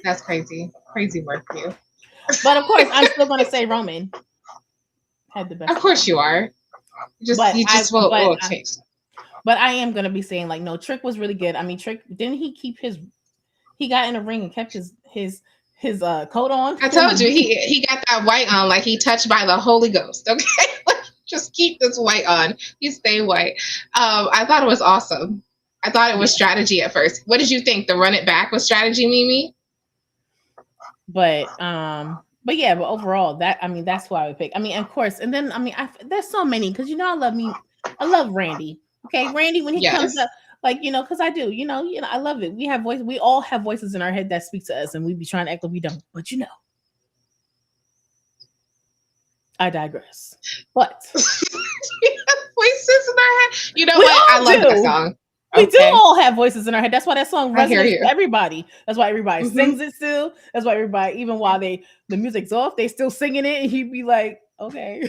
Speaker 2: That's crazy. Crazy work for you.
Speaker 3: But of course, I'm still gonna say Roman had the best.
Speaker 2: Of course you are. Will change.
Speaker 3: But I am gonna be saying, like, no, Trick was really good. I mean, Trick, didn't he keep he got in the ring and kept his coat on?
Speaker 2: I told you he got that white on, like he touched by the Holy Ghost. Okay. Just keep this white on. You stay white. I thought it was awesome. I thought it was strategy at first. What did you think? The run it back was strategy, Mimi?
Speaker 3: But overall, that's who I would pick. I mean, of course, and then there's so many, because I love Randy. Okay, Randy, when he comes up, like, because I do, I love it. We all have voices in our head that speak to us, and we be trying to act like we don't, but I digress. But
Speaker 2: voices in our head. You know what? I love that song.
Speaker 3: We do all have voices in our head. That's why that song resonates with everybody. That's why everybody
Speaker 2: Mm-hmm.
Speaker 3: sings it still. That's why everybody, even while the music's off, they still singing it. And he'd be like, okay.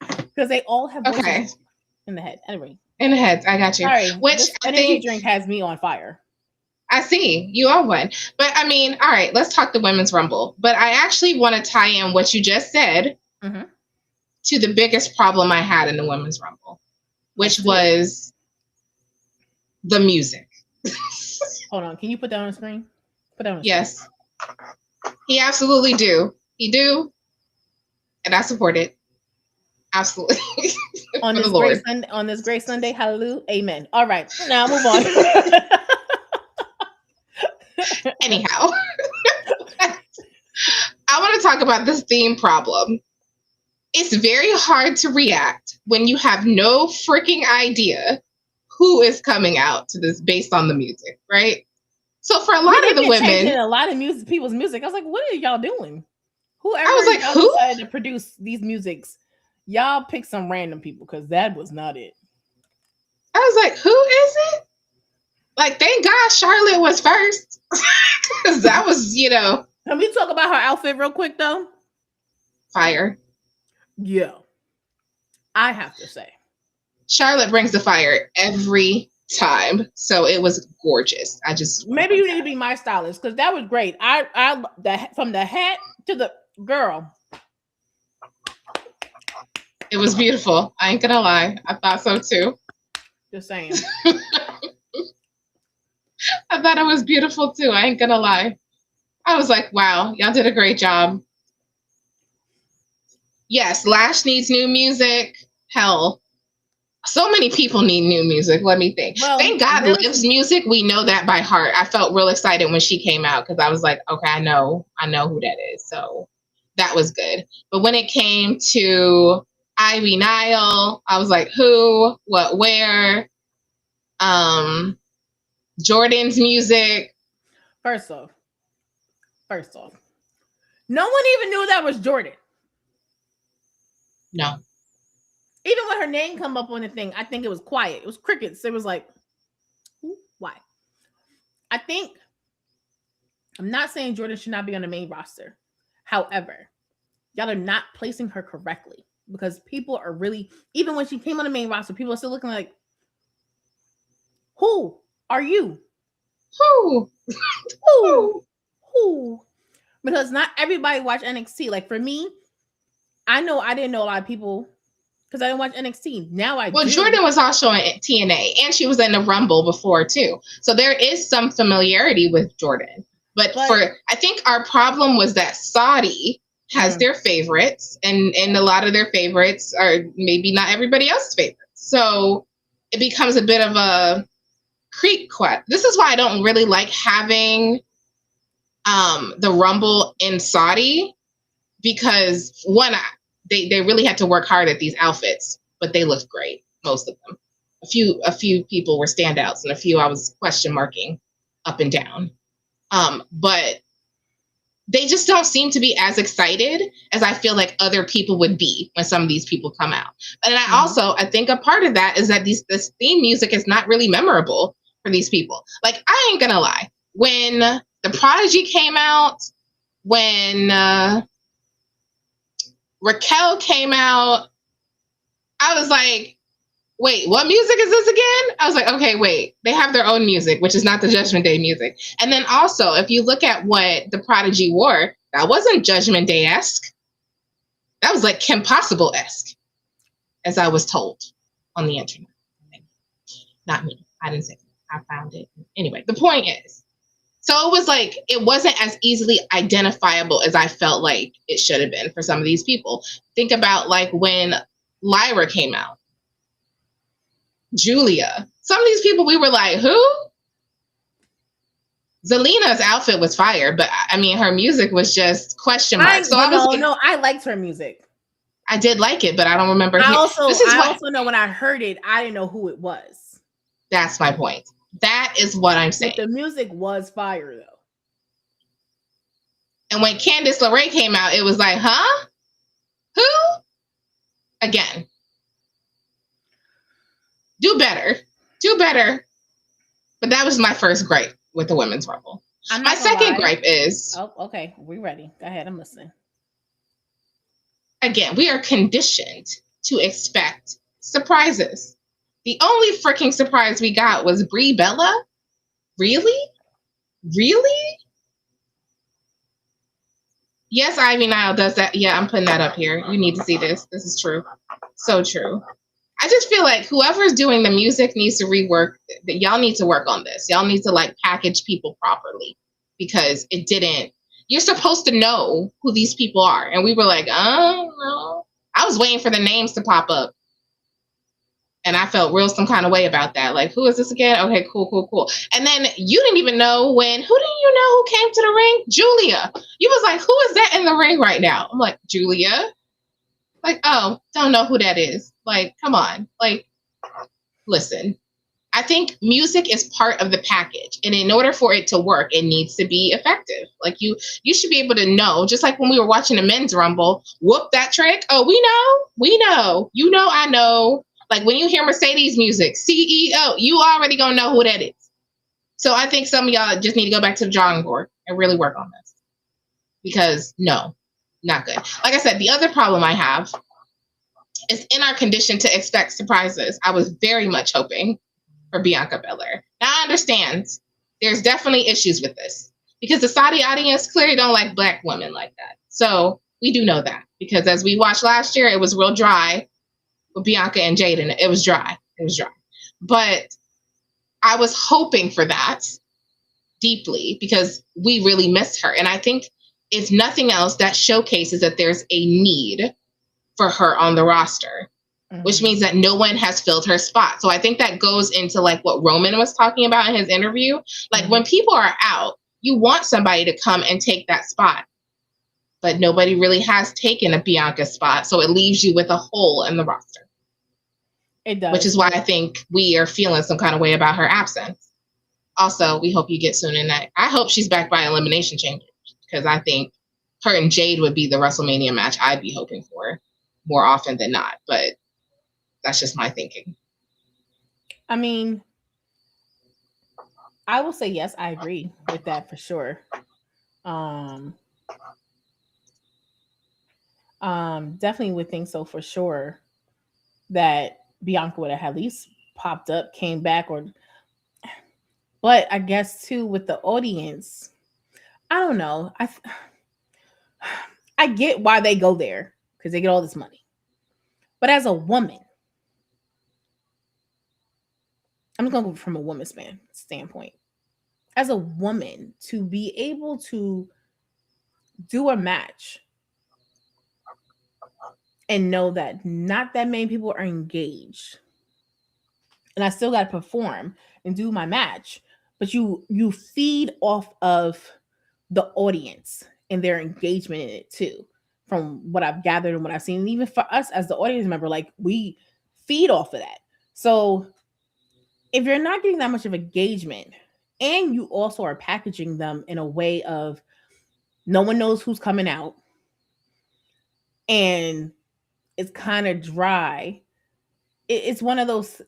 Speaker 3: Because they all have voices in the head. Anyway.
Speaker 2: In the head. I got you.
Speaker 3: Sorry,
Speaker 2: which I think
Speaker 3: drink has me on fire.
Speaker 2: I see. You are one. But I mean, all right, let's talk the Women's Rumble. But I actually want to tie in what you just said to the biggest problem I had in the Women's Rumble. which was the music.
Speaker 3: Hold on. Can you put that on the screen? Put that on the
Speaker 2: yes. Screen. He absolutely do. He do. And I support it. Absolutely.
Speaker 3: On this great Sunday, hallelujah, amen. All right, now move on.
Speaker 2: Anyhow, I want to talk about this theme problem. It's very hard to react when you have no freaking idea who is coming out to this based on the music, right? So for a lot of the women,
Speaker 3: a lot of people's music, I was like, what are y'all doing? Whoever
Speaker 2: I was like, who
Speaker 3: decided to produce these musics? Y'all pick some random people because that was not it.
Speaker 2: I was like, who is it? Like, thank God Charlotte was first. Because that was,
Speaker 3: Can we talk about her outfit real quick, though?
Speaker 2: Fire.
Speaker 3: Yeah. I have to say.
Speaker 2: Charlotte brings the fire every time. So it was gorgeous.
Speaker 3: Maybe you need to be my stylist because that was great. From the hat to the girl.
Speaker 2: It was beautiful. I ain't gonna lie. I thought so too.
Speaker 3: Just saying.
Speaker 2: I thought it was beautiful too. I ain't gonna lie. I was like, wow, y'all did a great job. Yes, Lash needs new music. Hell, so many people need new music. Let me think. Well, thank God Liv's music, we know that by heart. I felt real excited when she came out because I was like, okay, I know who that is. So that was good. But when it came to Ivy Nile, I was like, who, what, where? Jordan's music.
Speaker 3: First off, no one even knew that was Jordan.
Speaker 2: No.
Speaker 3: Even when her name come up on the thing, I think it was quiet. It was crickets. It was like, why? I'm not saying Jordan should not be on the main roster. However, y'all are not placing her correctly. Because people are really, even when she came on the main roster, people are still looking like, who are you?
Speaker 2: Who?
Speaker 3: Because not everybody watch NXT. Like for me, I didn't know a lot of people because I didn't watch NXT. Now I do.
Speaker 2: Well, Jordan was also in TNA and she was in the Rumble before too. So there is some familiarity with Jordan. But I think our problem was that Saudi has their favorites, and a lot of their favorites are maybe not everybody else's favorites. So it becomes a bit of a creek quest. This is why I don't really like having the Rumble in Saudi, because one, they really had to work hard at these outfits, but they looked great, most of them. A few people were standouts, and a few I was question marking up and down. But they just don't seem to be as excited as I feel like other people would be when some of these people come out. And I think a part of that is that this theme music is not really memorable for these people. Like, I ain't gonna lie. When The Prodigy came out, when Raquel came out, I was like, wait, what music is this again? I was like, okay, wait, they have their own music, which is not the Judgment Day music. And then also, if you look at what the Prodigy wore, that wasn't Judgment Day-esque. That was like Kim Possible-esque, as I was told on the internet. Not me. I didn't say that. I found it. Anyway, the point is, so it was like, it wasn't as easily identifiable as I felt like it should have been for some of these people. Think about like when Lyra came out. Julia. Some of these people, we were like, who? Zelina's outfit was fire, but I mean, her music was just question mark.
Speaker 3: I liked her music.
Speaker 2: I did like it, but I don't remember.
Speaker 3: I also know when I heard it, I didn't know who it was.
Speaker 2: That's my point. That is what I'm saying.
Speaker 3: But the music was fire, though.
Speaker 2: And when Candice LeRae came out, it was like, huh? Who? Again. Do better. But that was my first gripe with the Women's Rumble. My second gripe is...
Speaker 3: Oh, okay. We ready. Go ahead. I'm listening.
Speaker 2: Again, we are conditioned to expect surprises. The only freaking surprise we got was Brie Bella. Really? Yes, Ivy Nile does that. Yeah, I'm putting that up here. You need to see this. This is true. So true. I just feel like whoever's doing the music needs to rework. Y'all need to work on this. Y'all need to like package people properly because it didn't. You're supposed to know who these people are, and we were like, oh no. I was waiting for the names to pop up, and I felt real some kind of way about that. Like, who is this again? Okay, cool. And then you didn't even know who didn't you know who came to the ring? Julia. You was like, who is that in the ring right now? I'm like, Julia. Like, oh, don't know who that is. Like, come on. Like, listen. I think music is part of the package. And in order for it to work, it needs to be effective. Like you should be able to know, just like when we were watching the men's rumble, whoop that trick. Oh, we know. You know, I know. Like when you hear Mercedes music, CEO, you already gonna know who that is. So I think some of y'all just need to go back to the drawing board and really work on this. Because no, not good. Like I said, the other problem I have is in our condition to expect surprises. I was very much hoping for Bianca Belair. Now I understand there's definitely issues with this because the Saudi audience clearly don't like Black women like that. So we do know that because as we watched last year, it was real dry with Bianca and Jade, and it was dry. But I was hoping for that deeply because we really missed her. And I think if nothing else, that showcases that there's a need for her on the roster. Which means that no one has filled her spot. So I think that goes into like what Roman was talking about in his interview. Like when people are out, you want somebody to come and take that spot. But nobody really has taken a Bianca spot. So it leaves you with a hole in the roster.
Speaker 3: It does.
Speaker 2: Which is why I think we are feeling some kind of way about her absence. Also, we hope you get soon in that. I hope she's back by Elimination Chamber because I think her and Jade would be the WrestleMania match I'd be hoping for more often than not. But that's just my thinking.
Speaker 3: I mean, I will say yes, I agree with that for sure. Definitely would think so for sure that Bianca would have at least popped up, came back, but I guess too with the audience, I don't know. I get why they go there because they get all this money, but as a woman, I'm just gonna go from a woman's standpoint. As a woman, to be able to do a match and know that not that many people are engaged, and I still got to perform and do my match, but you feed off of the audience and their engagement in it too, from what I've gathered and what I've seen. And even for us as the audience member, like we feed off of that. So if you're not getting that much of engagement and you also are packaging them in a way of no one knows who's coming out and it's kind of dry, it's one of those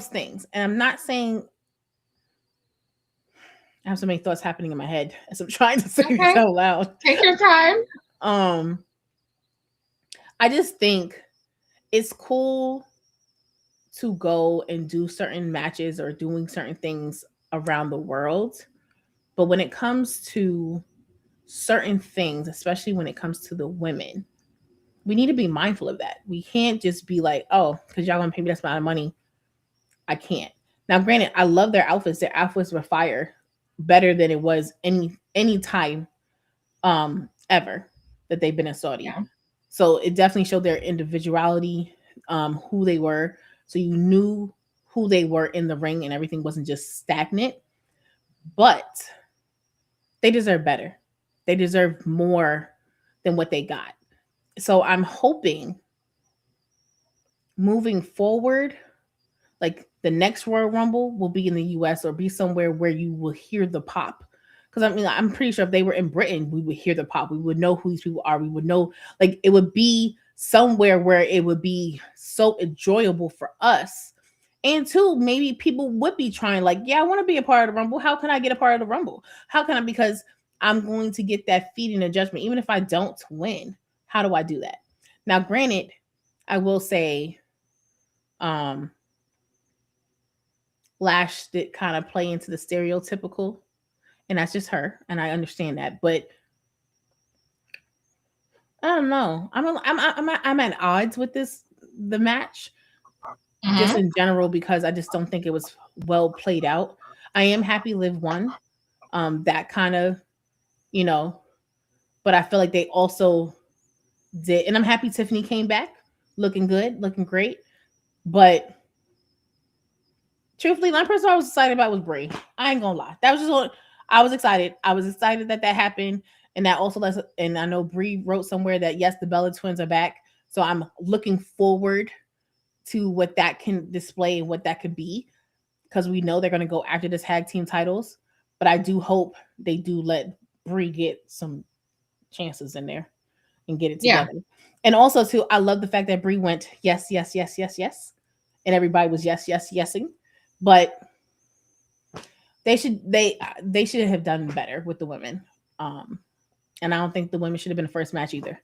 Speaker 3: things. And I'm not saying I have so many thoughts happening in my head as I'm trying to say this out loud.
Speaker 2: Take your time.
Speaker 3: I just think it's cool to go and do certain matches or doing certain things around the world. But when it comes to certain things, especially when it comes to the women, we need to be mindful of that. We can't just be like, oh, because y'all gonna pay me this amount of money, I can't. Now, granted, I love their outfits. Their outfits were fire, better than it was any time ever that they've been in Saudi. Yeah. So it definitely showed their individuality, who they were. So you knew who they were in the ring and everything wasn't just stagnant. But they deserve better. They deserve more than what they got. So I'm hoping moving forward, like the next Royal Rumble will be in the US or be somewhere where you will hear the pop. Because I mean, I'm pretty sure if they were in Britain, we would hear the pop. We would know who these people are. We would know, like, it would be somewhere where it would be so enjoyable for us. And two, maybe people would be trying, like, yeah, I want to be a part of the Rumble. How can I get a part of the Rumble? How can I? Because I'm going to get that feeding of judgment. Even if I don't win, how do I do that? Now, granted, I will say, Lash did kind of play into the stereotypical, and that's just her, and I understand that. But I don't know. I'm at odds with this the match, just in general, because I just don't think it was well played out. I am happy Liv won. That kind of, but I feel like they also did, and I'm happy Tiffany came back looking good, looking great. But truthfully, the only person I was excited about was Brie. I ain't gonna lie. That was just what I was excited. I was excited that happened. And that also lets, and I know Brie wrote somewhere that yes, the Bella twins are back. So I'm looking forward to what that can display and what that could be, because we know they're going to go after the tag team titles. But I do hope they do let Brie get some chances in there and get it together. Yeah. And also too, I love the fact that Brie went yes, yes, yes, yes, yes, and everybody was yes, yes, yesing. But they should have done better with the women. And I don't think the women should have been the first match either.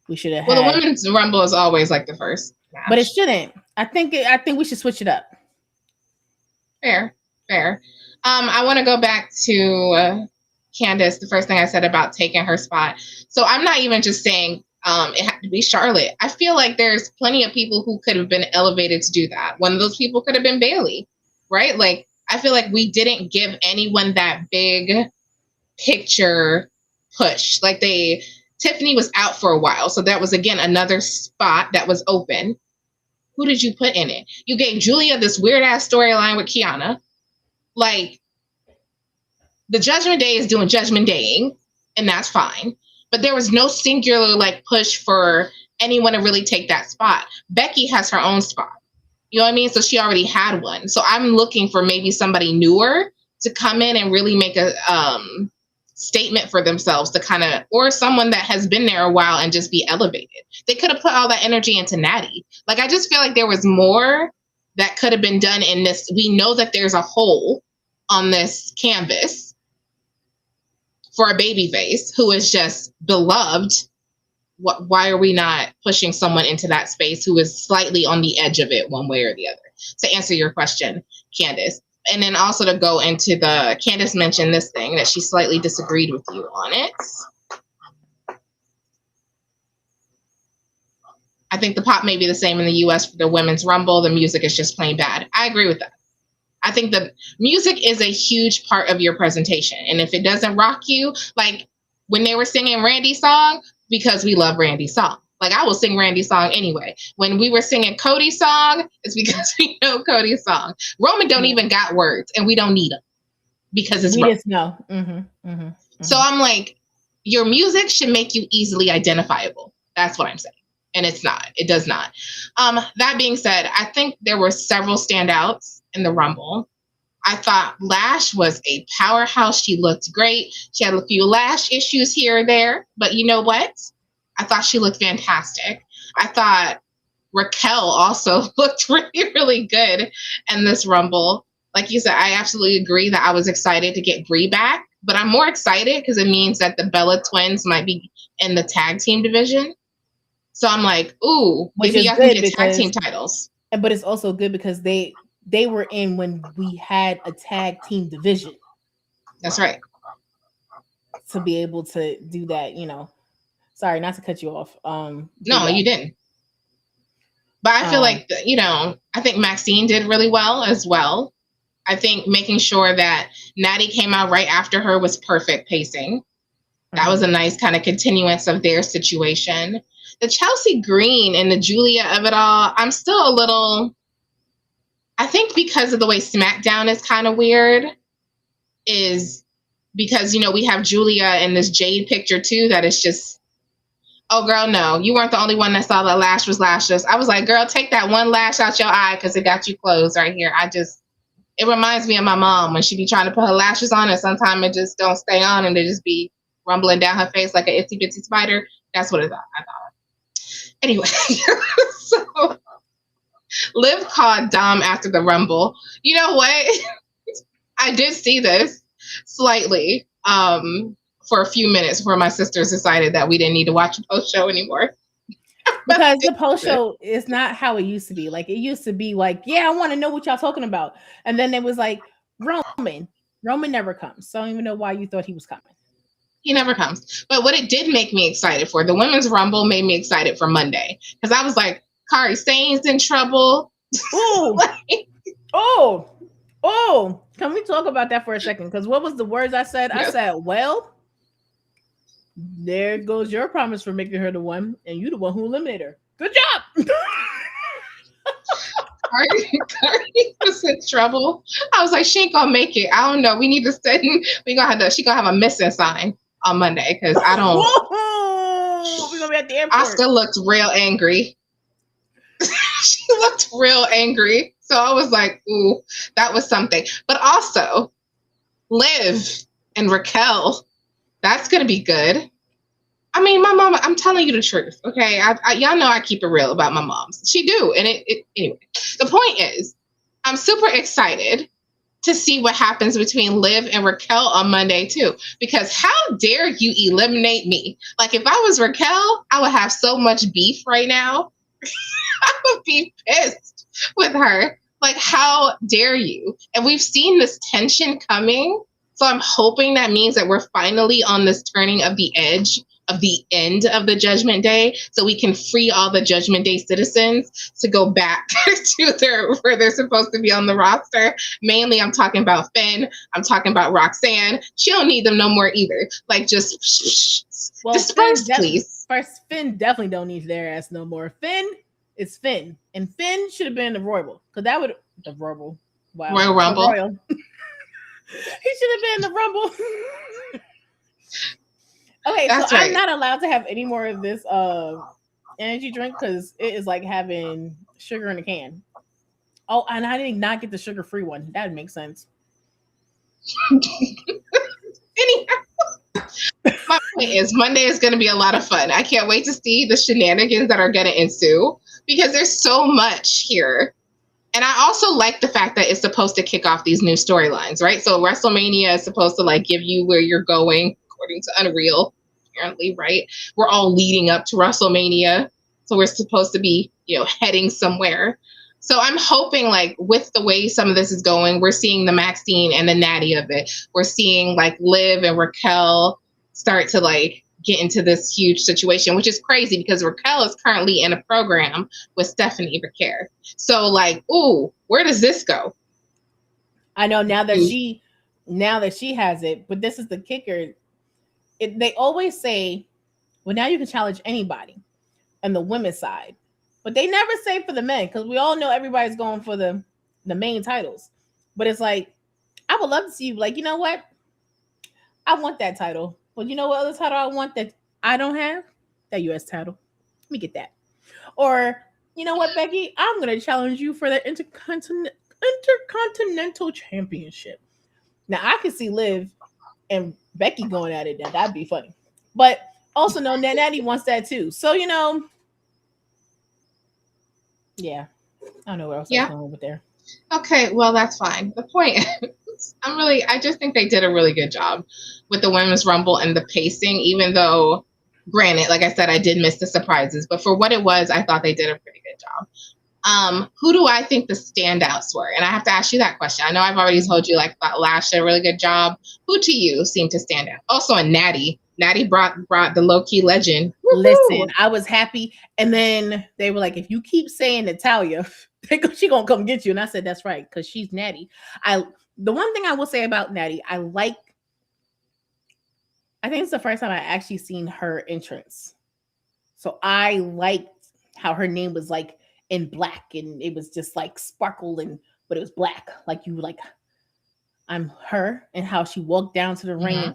Speaker 3: We should have.
Speaker 2: Well, the women's Rumble is always like the first match,
Speaker 3: but it shouldn't. I think we should switch it up.
Speaker 2: Fair. I want to go back to Candace. The first thing I said about taking her spot. So I'm not even just saying it had to be Charlotte. I feel like there's plenty of people who could have been elevated to do that. One of those people could have been Bayley, right? Like, I feel like we didn't give anyone that big picture push. Like Tiffany was out for a while, so that was again another spot that was open. Who did you put in it? You gave Julia this weird ass storyline with Kiana. Like, the Judgment Day is doing Judgment Daying, and that's fine. But there was no singular like push for anyone to really take that spot. Becky has her own spot. You know what I mean? So she already had one. So I'm looking for maybe somebody newer to come in and really make a statement for themselves, to kind of, or someone that has been there a while and just be elevated. They could have put all that energy into Natty. Like, I just feel like there was more that could have been done in this. We know that there's a hole on this canvas for a babyface who is just beloved. Why are we not pushing someone into that space who is slightly on the edge of it one way or the other? To answer your question, Candace. And then also to go into Candace mentioned this thing that she slightly disagreed with you on it. I think the pop may be the same in the US for the Women's Rumble. The music is just plain bad. I agree with that. I think the music is a huge part of your presentation. And if it doesn't rock you, like when they were singing Randy's song, because we love Randy's song. Like, I will sing Randy's song anyway. When we were singing Cody's song, it's because we know Cody's song. Roman don't even got words, and we don't need them because it's Roman.
Speaker 3: Just know. Mm-hmm.
Speaker 2: So I'm like, your music should make you easily identifiable. That's what I'm saying. And it's not. It does not. That being said, I think there were several standouts in the Rumble. I thought Lash was a powerhouse. She looked great. She had a few lash issues here or there, but you know what? I thought she looked fantastic. I thought Raquel also looked really, really good in this Rumble. Like you said, I absolutely agree that I was excited to get Brie back, but I'm more excited because it means that the Bella twins might be in the tag team division. So I'm like, ooh, maybe y'all can get tag team titles.
Speaker 3: But it's also good because they were in when we had a tag team division.
Speaker 2: That's right.
Speaker 3: To be able to do that, Sorry, not to cut you off.
Speaker 2: No, you didn't. But I feel like, I think Maxine did really well as well. I think making sure that Natty came out right after her was perfect pacing. That was a nice kind of continuance of their situation. The Chelsea Green and the Julia of it all, I'm still a little... I think because of the way SmackDown is kind of weird is because, we have Julia in this Jade picture too that is just... Oh, girl, no. You weren't the only one that saw that lash was lashless. I was like, girl, take that one lash out your eye because it got you closed right here. It reminds me of my mom when she be trying to put her lashes on and sometimes it just don't stay on and they just be rumbling down her face like an itsy bitsy spider. That's what I thought. Anyway, so Liv called Dom after the Rumble. You know what? I did see this slightly. For a few minutes before my sisters decided that we didn't need to watch a post show anymore.
Speaker 3: Because the post show is not how it used to be. Like, it used to be like, yeah, I want to know what y'all talking about. And then it was like, Roman never comes. So I don't even know why you thought he was coming.
Speaker 2: He never comes. But what it did make me excited for, the Women's Rumble made me excited for Monday. Because I was like, Kari Sane's in trouble.
Speaker 3: Oh,
Speaker 2: Like,
Speaker 3: oh. Can we talk about that for a second? Because what was the words I said?
Speaker 2: yes.
Speaker 3: I said, well, there goes your promise for making her the one, and you the one who eliminated her. Good job.
Speaker 2: Kari was in trouble. I was like, she ain't gonna make it. I don't know. We need to send. She gonna have a missing sign on Monday because I don't.
Speaker 3: We're gonna be at the airport.
Speaker 2: Oscar looked real angry. She looked real angry. So I was like, ooh, that was something. But also, Liv and Raquel, that's gonna be good. I mean, my mama, I'm telling you the truth, okay? Y'all know I keep it real about my moms. She do. And anyway, the point is, I'm super excited to see what happens between Liv and Raquel on Monday, too. Because how dare you eliminate me? Like, if I was Raquel, I would have so much beef right now. I would be pissed with her. Like, how dare you? And we've seen this tension coming. So I'm hoping that means that we're finally on this turning of the edge of the end of the Judgment Day, so we can free all the Judgment Day citizens to go back to where they're supposed to be on the roster. Mainly, I'm talking about Finn. I'm talking about Roxanne. She don't need them no more either. Like, just disperse, please.
Speaker 3: First, Finn definitely don't need their ass no more. Finn is Finn, and Finn should have been in the Royal. Because that would the Royal. Wow,
Speaker 2: Royal Rumble.
Speaker 3: He should have been in the Rumble. Okay, that's so right. I'm not allowed to have any more of this energy drink because it is like having sugar in a can. Oh, and I did not get the sugar-free one. That would make sense.
Speaker 2: Anyhow, my point is Monday is going to be a lot of fun. I can't wait to see the shenanigans that are going to ensue because there's so much here. And I also like the fact that it's supposed to kick off these new storylines, right? So WrestleMania is supposed to like give you where you're going, according to Unreal, apparently, right? We're all leading up to WrestleMania. So we're supposed to be, heading somewhere. So I'm hoping like with the way some of this is going, we're seeing the Maxine and the Natty of it. We're seeing like Liv and Raquel start to like get into this huge situation, which is crazy because Raquel is currently in a program with Stephanie Becker. So like, ooh, where does this go?
Speaker 3: I know now that she has it, but this is the kicker. They always say, well, now you can challenge anybody on the women's side, but they never say for the men because we all know everybody's going for the main titles. But it's like, I would love to see you like, you know what? I want that title. Well, you know what other title I want that I don't have? That U.S. title. Let me get that. Or, you know what, Becky? I'm going to challenge you for the Intercontinental Championship. Now, I can see Liv and Becky going at it. Now, that'd be funny. But also, no, Natty wants that too. So, yeah. I don't know what else I'm going with there.
Speaker 2: Okay, well, that's fine. The point is, I just think they did a really good job with the Women's Rumble and the pacing, even though, granted, like I said, I did miss the surprises. But for what it was, I thought they did a pretty good job. Who do I think the standouts were? And I have to ask you that question. I know I've already told you, like, Lash did a really good job. Who to you seemed to stand out? Also, a Natty. Natty brought the low-key legend. Woo-hoo!
Speaker 3: Listen, I was happy. And then they were like, if you keep saying Natalia, she gonna come get you. And I said, that's right, because she's Natty. The one thing I will say about Natty, I think it's the first time I actually seen her entrance. So I liked how her name was like in black and it was just like sparkle but it was black. Like you were like, I'm her, and how she walked down to the ring,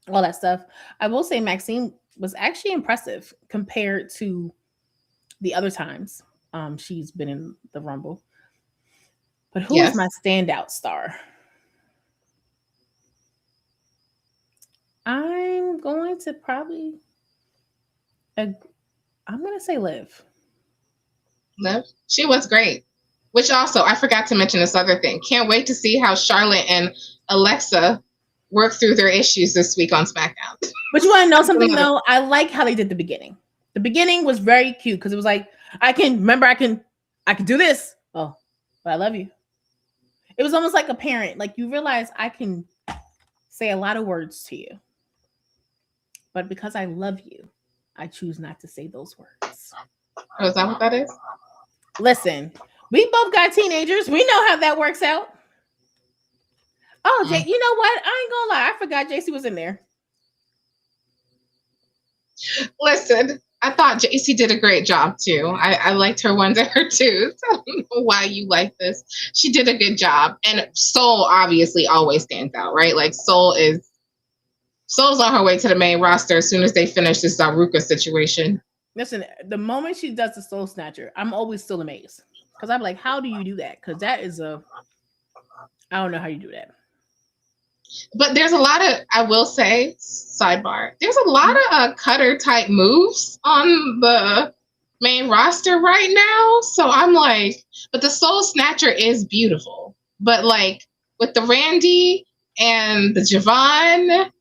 Speaker 3: all that stuff. I will say Maxine was actually impressive compared to the other times she's been in the Rumble. But who is my standout star? I'm going to say Liv.
Speaker 2: Liv? She was great. Which also, I forgot to mention this other thing. Can't wait to see how Charlotte and Alexa work through their issues this week on SmackDown.
Speaker 3: But you want to know something, though? I like how they did the beginning. The beginning was very cute because it was like, I can do this. Oh, but I love you. It was almost like a parent. Like you realize I can say a lot of words to you. But because I love you, I choose not to say those words.
Speaker 2: Oh, is that what that is?
Speaker 3: Listen, we both got teenagers. We know how that works out. Oh, Jay, you know what? I ain't gonna lie. I forgot JC was in there.
Speaker 2: Listen, I thought JC did a great job too. I liked her ones and her twos. I don't know why you like this. She did a good job. And Soul obviously always stands out, right? Like Soul's on her way to the main roster as soon as they finish this Ruca situation.
Speaker 3: Listen, the moment she does the Soul Snatcher, I'm always still amazed. Because I'm like, how do you do that? Because that is I don't know how you do that.
Speaker 2: But there's a lot of, I will say, sidebar, there's a lot of cutter type moves on the main roster right now. So I'm like, but the Soul Snatcher is beautiful. But like with the Randy and the Javon,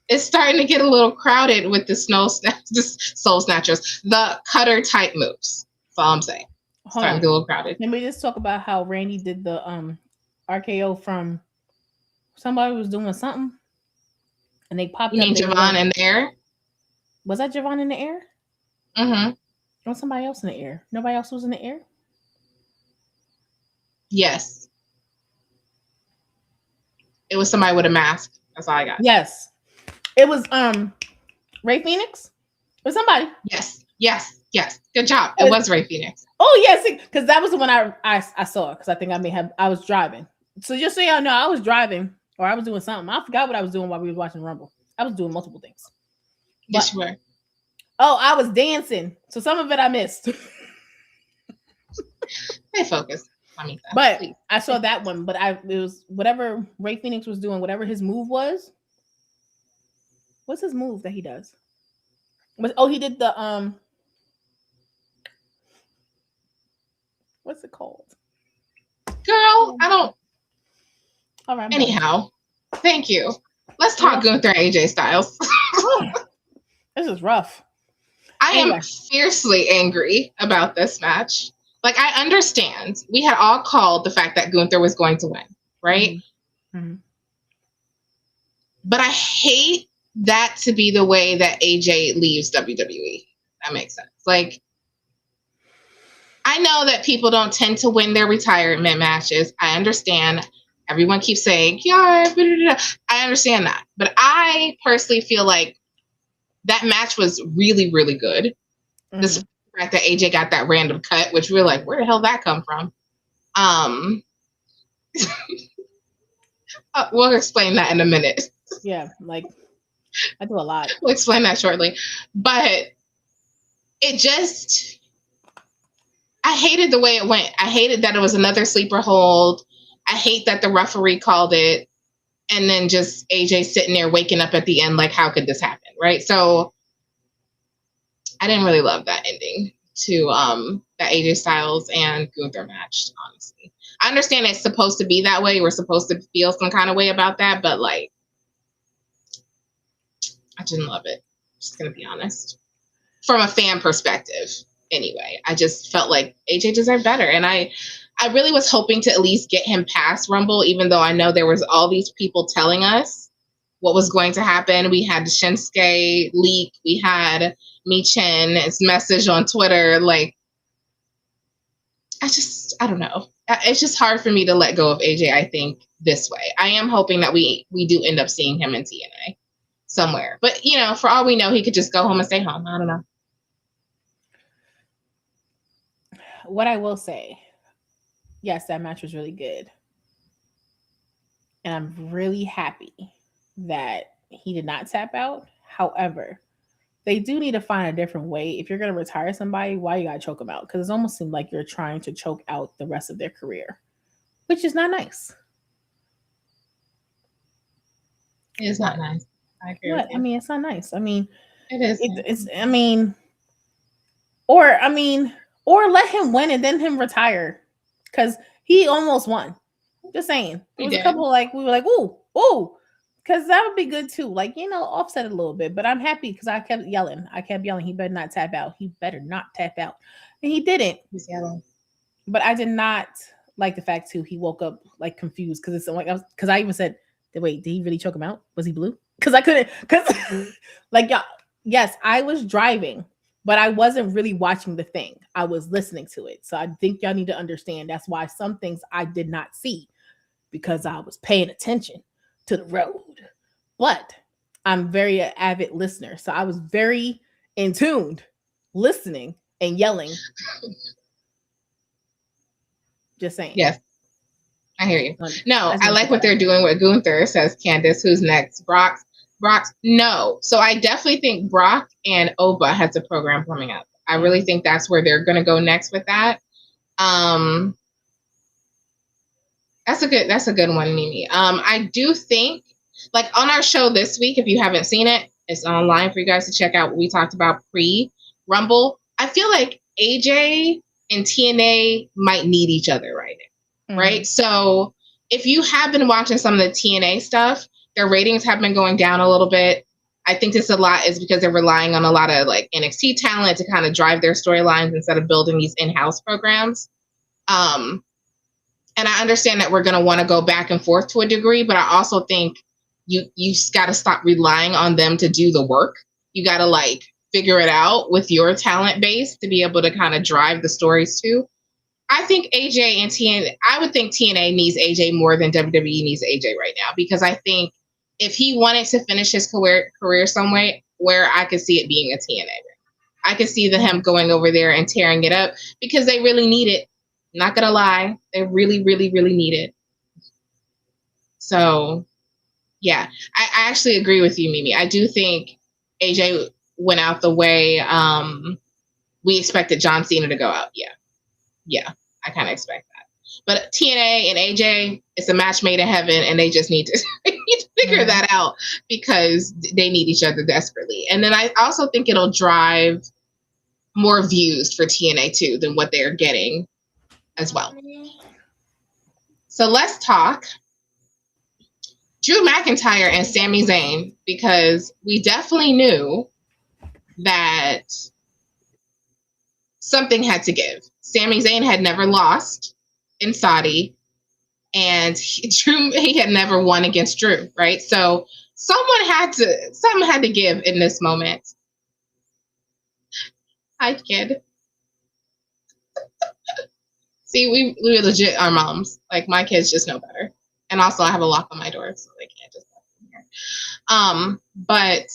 Speaker 2: it's starting to get a little crowded with the Soul Snatchers, the cutter type moves. That's all I'm saying. Starting to get a little crowded.
Speaker 3: Let me just talk about how Randy did the RKO from somebody was doing something, and they popped.
Speaker 2: You mean Javon in the air?
Speaker 3: Was that Javon in the air?
Speaker 2: Mm-hmm.
Speaker 3: Or somebody else in the air? Nobody else was in the air?
Speaker 2: Yes. It was somebody with a mask. That's all I got.
Speaker 3: Yes. It was Ray Phoenix? Or somebody.
Speaker 2: Yes. Good job. It was Ray Phoenix.
Speaker 3: Oh, yes, because that was the one I saw, because I think I was driving. So just so y'all know, I was driving, or I was doing something. I forgot what I was doing while we were watching Rumble. I was doing multiple things.
Speaker 2: Yes, you were.
Speaker 3: Oh, I was dancing. So some of it I missed.
Speaker 2: Stay focused.
Speaker 3: But please. I saw that one, but it was whatever Ray Phoenix was doing, whatever his move was. What's his move that he does? He did the what's it called?
Speaker 2: Girl, I don't.
Speaker 3: All right.
Speaker 2: Anyhow, thank you. Let's talk Gunther and AJ Styles.
Speaker 3: This is rough.
Speaker 2: I am fiercely angry about this match. Like, I understand. We had all called the fact that Gunther was going to win, right?
Speaker 3: Mm-hmm.
Speaker 2: But I hate that to be the way that AJ leaves WWE. That makes sense. Like, I know that people don't tend to win their retirement matches. I understand. Everyone keeps saying, yeah, I understand that. But I personally feel like that match was really, really good. Mm-hmm. Despite the fact that AJ got that random cut, which we're like, where the hell did that come from? We'll explain that in a minute.
Speaker 3: Yeah, like, I do a lot.
Speaker 2: We'll explain that shortly. But it just, I hated the way it went. I hated that it was another sleeper hold. I hate that the referee called it, and then just AJ sitting there waking up at the end like, how could this happen, right? So I didn't really love that ending to that AJ Styles and Gunther match, honestly. I understand it's supposed to be that way. We're supposed to feel some kind of way about that, but like, I didn't love it. I'm just going to be honest. From a fan perspective, anyway. I just felt like AJ deserved better, and I really was hoping to at least get him past Rumble, even though I know there was all these people telling us what was going to happen. We had the Shinsuke leak. We had Michin's message on Twitter. Like, I don't know. It's just hard for me to let go of AJ, I think, this way. I am hoping that we do end up seeing him in TNA somewhere. But, you know, for all we know, he could just go home and stay home. I don't know.
Speaker 3: What I will say, yes, that match was really good. And I'm really happy that he did not tap out. However, they do need to find a different way. If you're going to retire somebody, why you got to choke them out? Because it almost seemed like you're trying to choke out the rest of their career, which is not nice.
Speaker 2: It is not nice. I agree with you.
Speaker 3: I mean, it's not nice. I mean,
Speaker 2: it is.
Speaker 3: Or let him win and then him retire, because he almost won. Just saying. There was a couple we were like, ooh, because that would be good too. Like, you know, offset it a little bit. But I'm happy because I kept yelling. He better not tap out. He better not tap out. And he didn't.
Speaker 2: He's yelling.
Speaker 3: But I did not like the fact too he woke up like confused, because it's like, because I even said, wait, did he really choke him out? Was he blue? Because I couldn't, because like, yes, I was driving, but I wasn't really watching the thing. I was listening to it. So I think y'all need to understand that's why some things I did not see, because I was paying attention to the road. But I'm very avid listener. So I was very in tuned, listening and yelling. Just saying.
Speaker 2: Yes. I hear you. No, I like what they're doing with Gunther, says Candace. Who's next? Brock? No. So I definitely think Brock and Oba has a program coming up. I really think that's where they're going to go next with that. That's a good one, Mimi. I do think, like, on our show this week, if you haven't seen it, it's online for you guys to check out what we talked about pre-Rumble. I feel like AJ and TNA might need each other right now, right? So if you have been watching some of the TNA stuff, their ratings have been going down a little bit. I think this a lot is because they're relying on a lot of like NXT talent to kind of drive their storylines instead of building these in-house programs. And I understand that we're going to want to go back and forth to a degree, but I also think you got to stop relying on them to do the work. You got to like figure it out with your talent base to be able to kind of drive the stories too. I think AJ and TNA, I would think TNA needs AJ more than WWE needs AJ right now, because I think if he wanted to finish his career somewhere, where I could see it being a TNA. I could see him going over there and tearing it up because they really need it. Not gonna lie, they really, really, really need it. So, yeah, I actually agree with you, Mimi. I do think AJ went out the way we expected John Cena to go out. Yeah, I kind of expect that. But TNA and AJ, it's a match made in heaven, and they just need to figure that out because they need each other desperately. And then I also think it'll drive more views for TNA too than what they're getting as well. So let's talk Drew McIntyre and Sami Zayn, because we definitely knew that something had to give. Sami Zayn had never lost in Saudi, and he had never won against Drew, right? So something had to give in this moment. Hi, kid. See, we legit are moms. Like, my kids just know better. And also I have a lock on my door, so they can't just come in here. But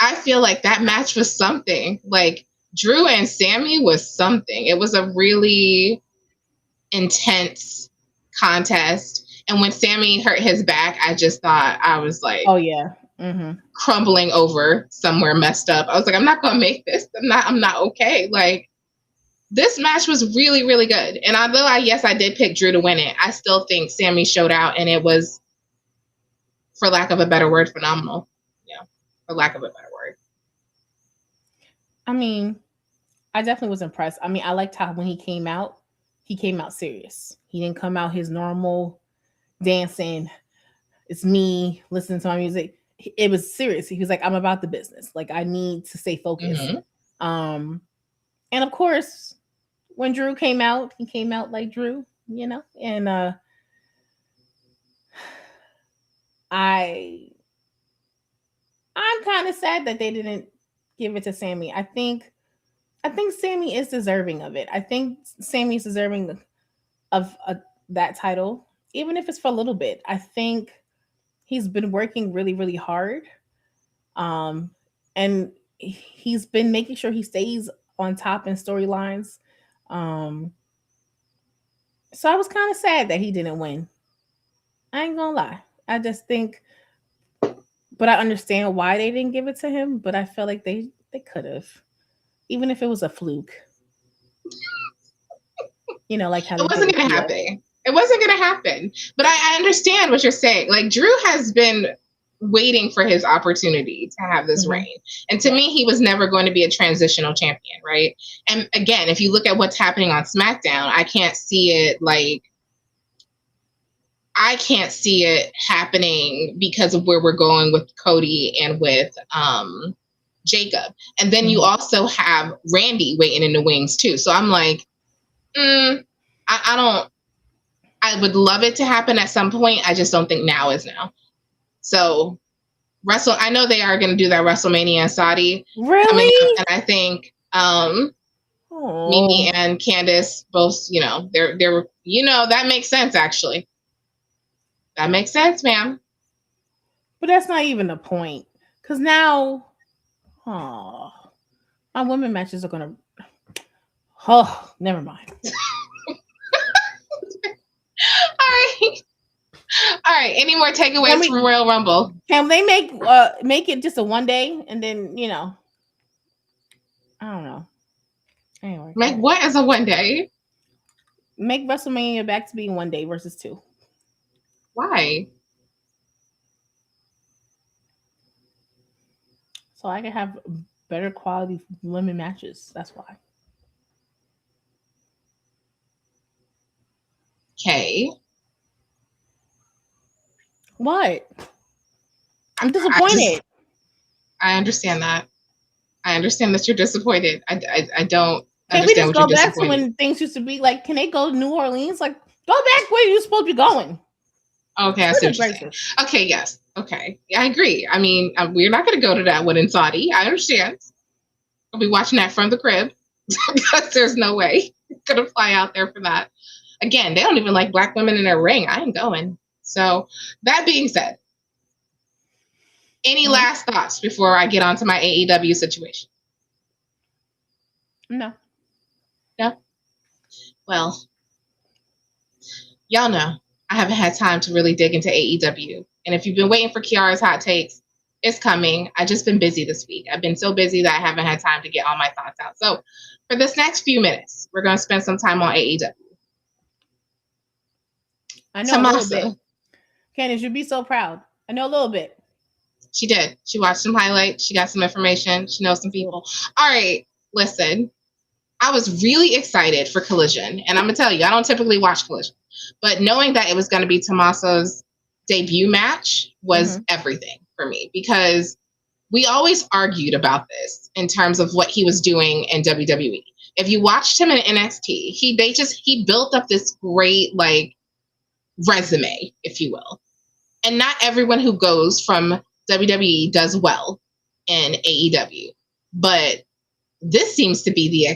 Speaker 2: I feel like that match was something. Like, Drew and Sami was something. It was a really intense contest. And when Sami hurt his back, I just thought, I was like,
Speaker 3: oh yeah,
Speaker 2: crumbling over somewhere messed up. I was like, I'm not gonna make this. I'm not okay. Like, this match was really, really good. And although I did pick Drew to win it, I still think Sami showed out, and it was, for lack of a better word, phenomenal. Yeah, for lack of a better word.
Speaker 3: I mean, I definitely was impressed. I mean, I liked how when he came out serious. He didn't come out his normal dancing. It's me listening to my music. It was serious. He was like, I'm about the business. Like, I need to stay focused. And of course, when Drew came out, he came out like Drew, you know? And I'm kind of sad that they didn't give it to Sami. I think Sami is deserving of it. I think Sami is deserving of that title, even if it's for a little bit. I think he's been working really, really hard. And he's been making sure he stays on top in storylines. So I was kind of sad that he didn't win. I ain't gonna lie. I just think, but I understand why they didn't give it to him, but I felt like they could have. Even if it was a fluke. You know, like how
Speaker 2: it wasn't going to happen. It wasn't going to happen. But I understand what you're saying. Like, Drew has been waiting for his opportunity to have this reign. And to me, he was never going to be a transitional champion, right? And again, if you look at what's happening on SmackDown, I can't see it happening because of where we're going with Cody and with Jacob. And then you also have Randy waiting in the wings too. So I'm like, I would love it to happen at some point. I just don't think now is now. So I know they are going to do that WrestleMania in Saudi.
Speaker 3: Really?
Speaker 2: And I think Mimi and Candice both, they're that makes sense actually. That makes sense, ma'am.
Speaker 3: But that's not even the point. Because now, my women matches are going to, never mind.
Speaker 2: All right. Any more takeaways from Royal Rumble?
Speaker 3: Can they make it just a one day and then, I don't know. Anyway.
Speaker 2: Make what as a one day?
Speaker 3: Make WrestleMania back to being 1 day versus 2.
Speaker 2: Why?
Speaker 3: So I can have better quality women matches. That's why.
Speaker 2: Okay.
Speaker 3: What? I'm disappointed.
Speaker 2: I understand that. I understand that you're disappointed. I don't
Speaker 3: can we just go back to when things used to be like, can they go to New Orleans? Like, go back where you're supposed to be going.
Speaker 2: Okay, I see what you're saying. Okay, yes. Okay. Yeah, I agree. I mean, we're not going to go to that one in Saudi. I understand. I'll be watching that from the crib because there's no way I'm going to fly out there for that. Again, they don't even like black women in their ring. I ain't going. So that being said, any last thoughts before I get onto my AEW situation?
Speaker 3: No.
Speaker 2: Well, y'all know I haven't had time to really dig into AEW. And if you've been waiting for Kiara's hot takes, it's coming. I've just been busy this week. I've been so busy that I haven't had time to get all my thoughts out. So for this next few minutes, we're going to spend some time on AEW.
Speaker 3: I know Tommaso. A little bit. Candace, you'd be so proud. I know a little bit.
Speaker 2: She did. She watched some highlights. She got some information. She knows some people. All right, listen. I was really excited for Collision. And I'm going to tell you, I don't typically watch Collision. But knowing that it was going to be Tommaso's debut match was everything for me. Because we always argued about this in terms of what he was doing in WWE. If you watched him in NXT, he built up this great, resume, if you will. And not everyone who goes from WWE does well in AEW. But this seems to be the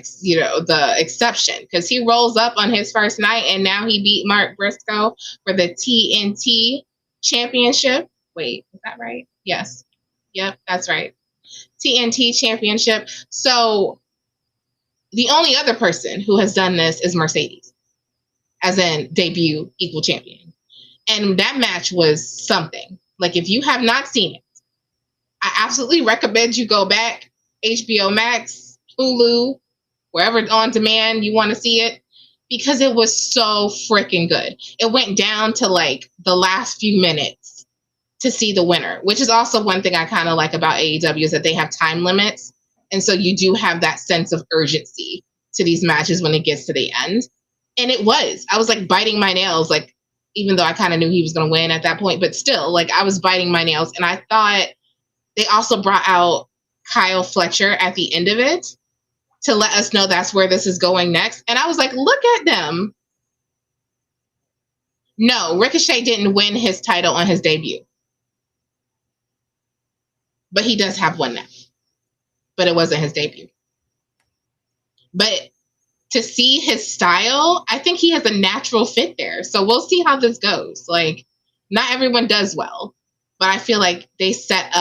Speaker 2: exception, because he rolls up on his first night and now he beat Mark Briscoe for the TNT Championship. Wait, is that right? Yes. Yep, that's right. TNT Championship. So the only other person who has done this is Mercedes, as in debut equal champion. And that match was something. Like, if you have not seen it, I absolutely recommend you go back, HBO Max, Hulu, wherever on demand you want to see it, because it was so freaking good. It went down to the last few minutes to see the winner, which is also one thing I kind of like about AEW, is that they have time limits. And so you do have that sense of urgency to these matches when it gets to the end. And I was biting my nails, even though I kind of knew he was going to win at that point, but still, I was biting my nails. And I thought they also brought out Kyle Fletcher at the end of it to let us know that's where this is going next. And I was like, look at them. No, Ricochet didn't win his title on his debut. But he does have one now. But it wasn't his debut. But to see his style, I think he has a natural fit there. So we'll see how this goes. Not everyone does well, but I feel like they set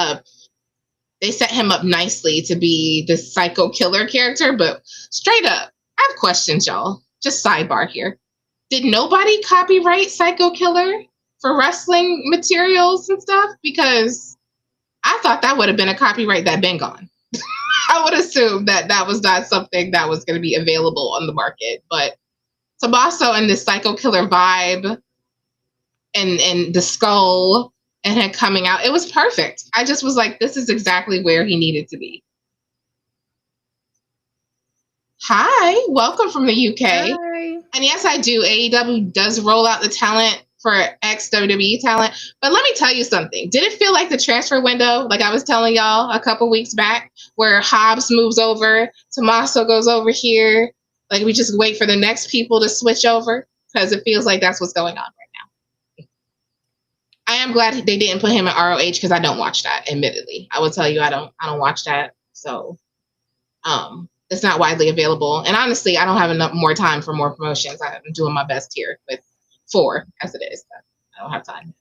Speaker 2: him up nicely to be this psycho killer character. But straight up, I have questions, y'all. Just sidebar here. Did nobody copyright Psycho Killer for wrestling materials and stuff? Because I thought that would have been a copyright that been gone. I would assume that was not something that was going to be available on the market. But Tommaso and this Psycho Killer vibe and the skull and him coming out, it was perfect. I just was like, this is exactly where he needed to be. Hi, welcome from the UK.
Speaker 3: Hi.
Speaker 2: And yes, I do. AEW does roll out the talent for ex-WWE talent. But let me tell you something. Did it feel like the transfer window, like I was telling y'all a couple weeks back, where Hobbs moves over, Tommaso goes over here? We just wait for the next people to switch over? Because it feels like that's what's going on right I am glad they didn't put him in ROH because I don't watch that. Admittedly, I will tell you I don't watch that. So, it's not widely available. And honestly, I don't have enough more time for more promotions. I'm doing my best here with 4 as it is. I don't have time.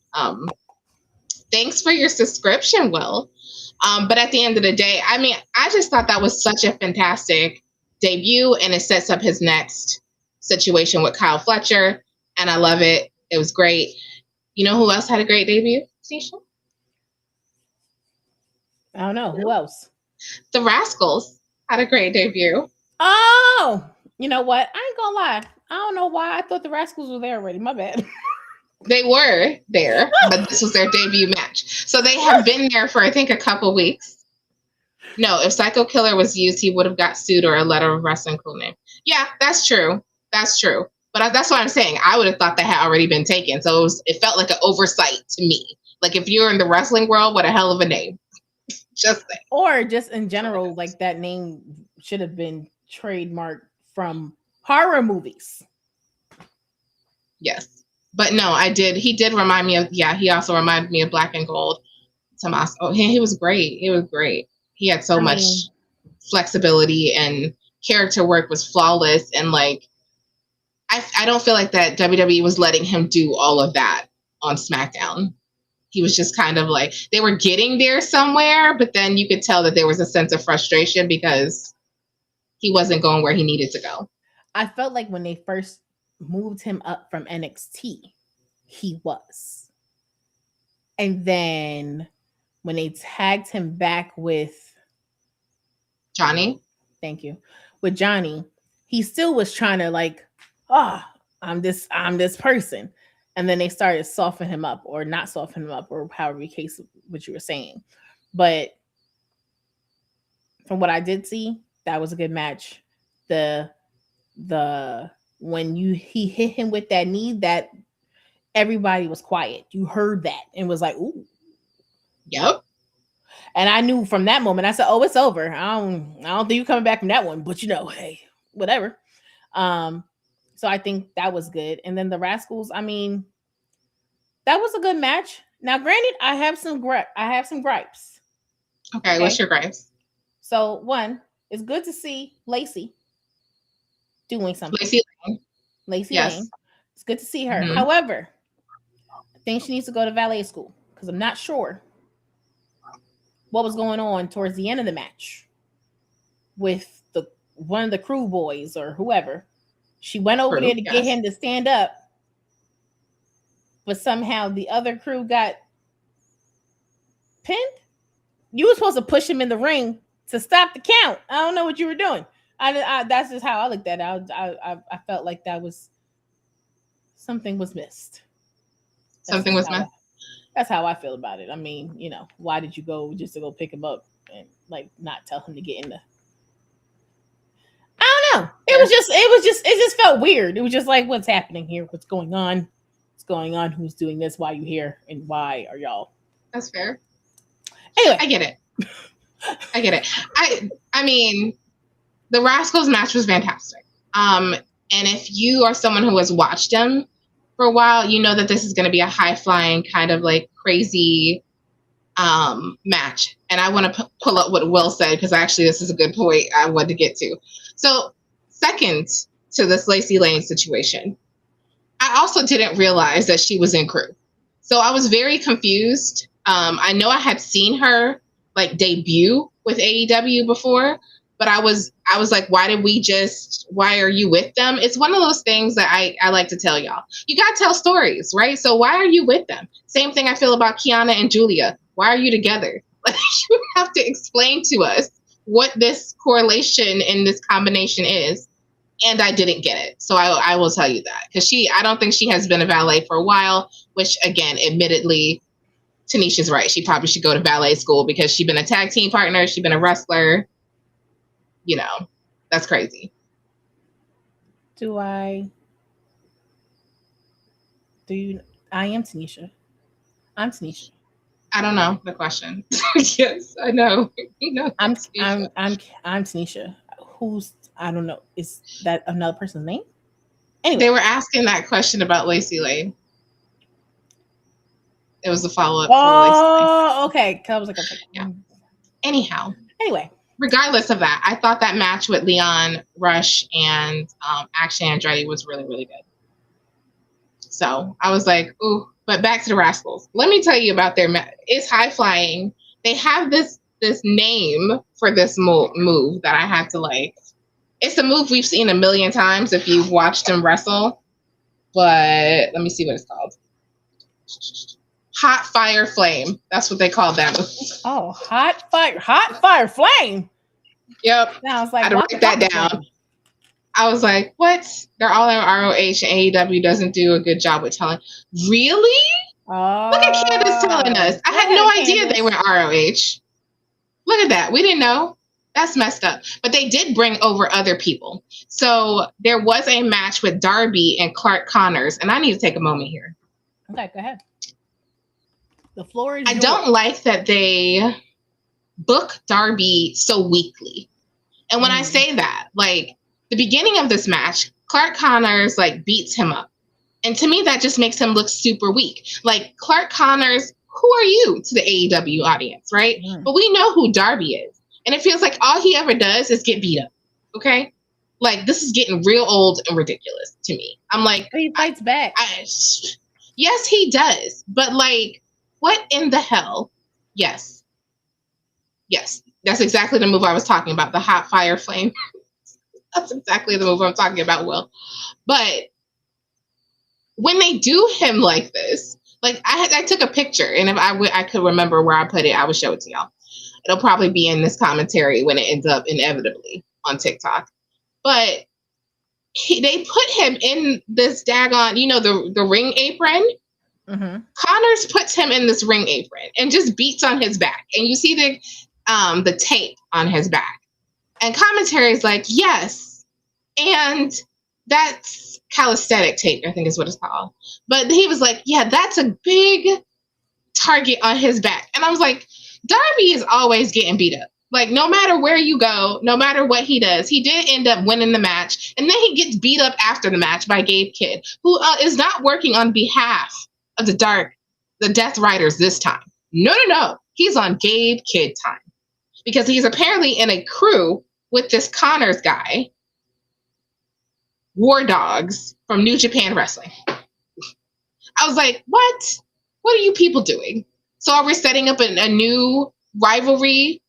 Speaker 2: Thanks for your subscription, Will. But at the end of the day, I mean, I just thought that was such a fantastic debut, and it sets up his next situation with Kyle Fletcher, and I love it. It was great. You know who else had a great debut, Tisha?
Speaker 3: I don't know. Who else?
Speaker 2: The Rascals had a great debut.
Speaker 3: Oh, you know what? I ain't gonna lie. I don't know why I thought the Rascals were there already. My bad.
Speaker 2: They were there, but this was their debut match. So they have been there for, I think, a couple weeks. No, if Psycho Killer was used, he would have got sued or a letter of wrestling cool name. Yeah, that's true. That's true. But that's what I'm saying. I would have thought that had already been taken. So it felt like an oversight to me. Like if you're in the wrestling world, what a hell of a name. Just saying.
Speaker 3: Or just in general, like that name should have been trademarked from horror movies.
Speaker 2: Yes. But no, I did. He did remind me of, he also reminded me of Black and Gold. Tommaso. Oh, he was great. He was great. He had so much flexibility and character work was flawless. And like, I don't feel like that WWE was letting him do all of that on SmackDown. He was just kind of like, they were getting there somewhere, but then you could tell that there was a sense of frustration because he wasn't going where he needed to go.
Speaker 3: I felt like when they first moved him up from NXT, he was. And then when they tagged him back with
Speaker 2: Johnny,
Speaker 3: thank you, with Johnny, he still was trying to like, I'm this person. And then they started softening him up or not softening him up or however the case what you were saying. But from what I did see, that was a good match. The when he hit him with that knee, that everybody was quiet. You heard that and was like, ooh.
Speaker 2: Yep.
Speaker 3: And I knew from that moment, I said, oh, it's over. I don't think you're coming back from that one, but hey, whatever. So I think that was good. And then the Rascals, I mean, that was a good match. Now, granted, I have some gripes.
Speaker 2: Okay, what's your gripes?
Speaker 3: So one, it's good to see Lacey doing something. Lacey
Speaker 2: yes.
Speaker 3: Lane. It's good to see her. Mm-hmm. However, I think she needs to go to valet school because I'm not sure what was going on towards the end of the match with one of the crew boys or whoever. She went over there to get him to stand up, but somehow the other crew got pinned. You were supposed to push him in the ring to stop the count. I don't know what you were doing. That's just how I looked at it. I felt like that was something was missed.
Speaker 2: Something was missed.
Speaker 3: That's how I feel about it. I mean, why did you go just to go pick him up and like not tell him to get in the? I don't know. It just felt weird. It was just like, what's happening here? What's going on? What's going on? Who's doing this? Why are you here? And why are y'all?
Speaker 2: That's fair.
Speaker 3: Anyway,
Speaker 2: I get it. I mean, the Rascals match was fantastic. And if you are someone who has watched them for a while, you know that this is going to be a high flying kind of like crazy match. And I want to pull up what Will said because actually this is a good point I wanted to get to. So second to this Lacey Lane situation, I also didn't realize that she was in crew. So I was very confused. I know I had seen her like debut with AEW before, but I was like, why are you with them? It's one of those things that I like to tell y'all. You got to tell stories, right? So why are you with them? Same thing I feel about Kiana and Julia. Why are you together? Like, you have to explain to us what this correlation in this combination is. And I didn't get it. So I will tell you that. Because I don't think she has been a valet for a while, which, again, admittedly, Tanisha's right. She probably should go to ballet school because she's been a tag team partner. She's been a wrestler. That's crazy.
Speaker 3: I am Tanisha. I'm Tanisha.
Speaker 2: I don't know the question. Yes, I know.
Speaker 3: I'm Tanisha. I don't know. Is that another person's name? Anyway.
Speaker 2: They were asking that question about Lacey Lane. It was a follow-up.
Speaker 3: Oh, okay. I was like,
Speaker 2: yeah. Anyhow.
Speaker 3: Anyway.
Speaker 2: Regardless of that, I thought that match with Leon Rush and Action Andretti was really, really good. So I was like, ooh, but back to the Rascals. Let me tell you about their it's high flying. They have this name for this move that I had to like. It's a move we've seen a million times if you've watched them wrestle. But let me see what it's called. Hot Fire Flame. That's what they call that move.
Speaker 3: Oh, Hot Fire Flame.
Speaker 2: Yep.
Speaker 3: Now I was like,
Speaker 2: I had to write that down. I was like, what? They're all in ROH and AEW doesn't do a good job with telling. Really? Look at Candace telling us. I had no idea they were ROH. Look at that. We didn't know. That's messed up. But they did bring over other people. So there was a match with Darby and Clark Connors. And I need to take a moment here.
Speaker 3: Okay, go ahead. The floor is yours.
Speaker 2: I don't like that they book Darby so weakly. And when I say that, like the beginning of this match, Clark Connors like beats him up. And to me, that just makes him look super weak. Like Clark Connors, who are you to the AEW audience, right? But we know who Darby is. And it feels like all he ever does is get beat up. Okay? Like this is getting real old and ridiculous to me. I'm like,
Speaker 3: he fights back.
Speaker 2: Yes, he does. But like, what in the hell? Yes. That's exactly the move I was talking about. The Hot Fire Flame. That's exactly the move I'm talking about, Will. But when they do him like this, like I took a picture, and if I could remember where I put it, I would show it to y'all. It'll probably be in this commentary when it ends up inevitably on TikTok. But they put him in this daggone, the ring apron. Mm-hmm. Connors puts him in this ring apron and just beats on his back. And you see the tape on his back. And commentary is like, yes. And that's calisthenic tape, I think is what it's called. But he was like, yeah, that's a big target on his back. And I was like, Darby is always getting beat up. Like, no matter where you go, no matter what he does, he did end up winning the match. And then he gets beat up after the match by Gabe Kidd, who is not working on behalf of the Death Riders this time. No. He's on Gabe Kidd time. Because he's apparently in a crew with this Connors guy, War Dogs from New Japan Wrestling. I was like, what? What are you people doing? So are we setting up a new rivalry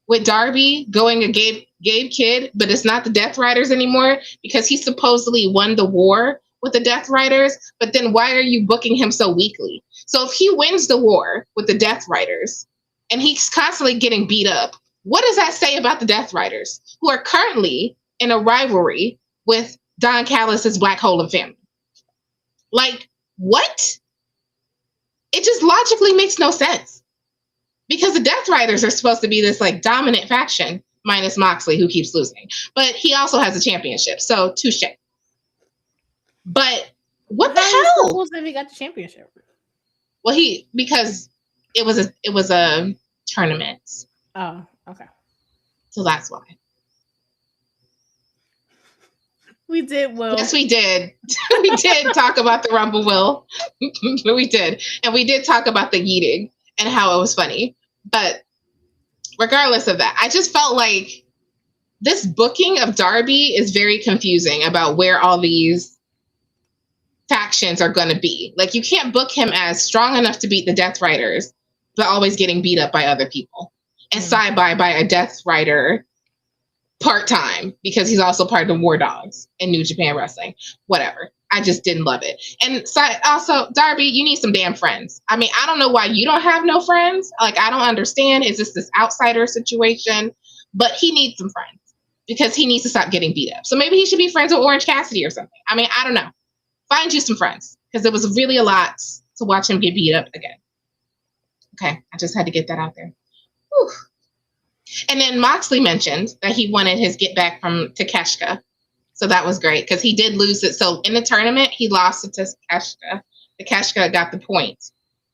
Speaker 2: with Darby going to Gabe Kidd, but it's not the Death Riders anymore because he supposedly won the war with the Death Riders, but then why are you booking him so weakly? So if he wins the war with the Death Riders and he's constantly getting beat up, what does that say about the Death Riders, who are currently in a rivalry with Don Callis' Black Hole and family? Like, what? It just logically makes no sense. Because the Death Riders are supposed to be this like dominant faction, minus Moxley, who keeps losing. But he also has a championship, so touche. But what the hell?
Speaker 3: Who's he got the championship?
Speaker 2: Well, because it was a tournament.
Speaker 3: Oh, okay.
Speaker 2: So that's why.
Speaker 3: We did, Will.
Speaker 2: Yes, we did. We did talk about the Rumble, Will. We did. And we did talk about the yeeting and how it was funny. But regardless of that, I just felt like this booking of Darby is very confusing about where all these factions are going to be. Like, you can't book him as strong enough to beat the Death Riders, but always getting beat up by other people. And side by a Death Rider part-time, because he's also part of the War Dogs in New Japan Wrestling. Whatever. I just didn't love it. And also, Darby, you need some damn friends. I mean, I don't know why you don't have no friends. Like, I don't understand. Is this outsider situation? But he needs some friends because he needs to stop getting beat up. So maybe he should be friends with Orange Cassidy or something. I mean, I don't know. Find you some friends, because it was really a lot to watch him get beat up again. Okay, I just had to get that out there. Whew. And then Moxley mentioned that he wanted his get back from Takeshita. So that was great, because he did lose it. So in the tournament, he lost it to Takeshita. Takeshita got the point,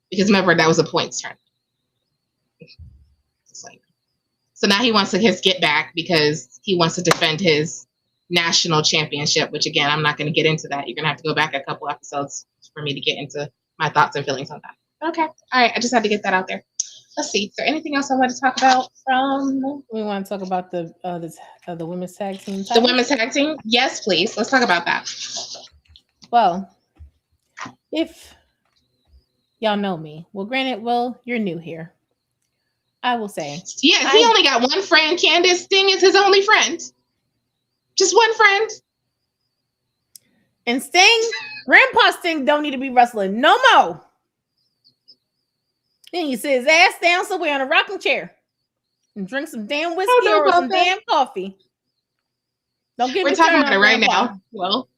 Speaker 2: because remember, that was a points tournament. So now he wants his get back because he wants to defend his national championship, which again, I'm not going to get into that. You're going to have to go back a couple episodes for me to get into my thoughts and feelings on that. Okay. All right. I just had to get that out there. Let's see. Is there anything else I want to talk about from?
Speaker 3: We want to talk about the women's tag team
Speaker 2: The
Speaker 3: title?
Speaker 2: women's tag team? Yes, please. Let's talk about that.
Speaker 3: Well, if y'all know me, well, granted, you're new here. I will say.
Speaker 2: Yeah, he only got one friend. Candace Sting is his only friend. Just one friend.
Speaker 3: And Sting, Grandpa Sting don't need to be wrestling no more. Then you sit his ass down somewhere on a rocking chair and drink some damn whiskey or some damn coffee. Don't get me started on
Speaker 2: it right now. Well,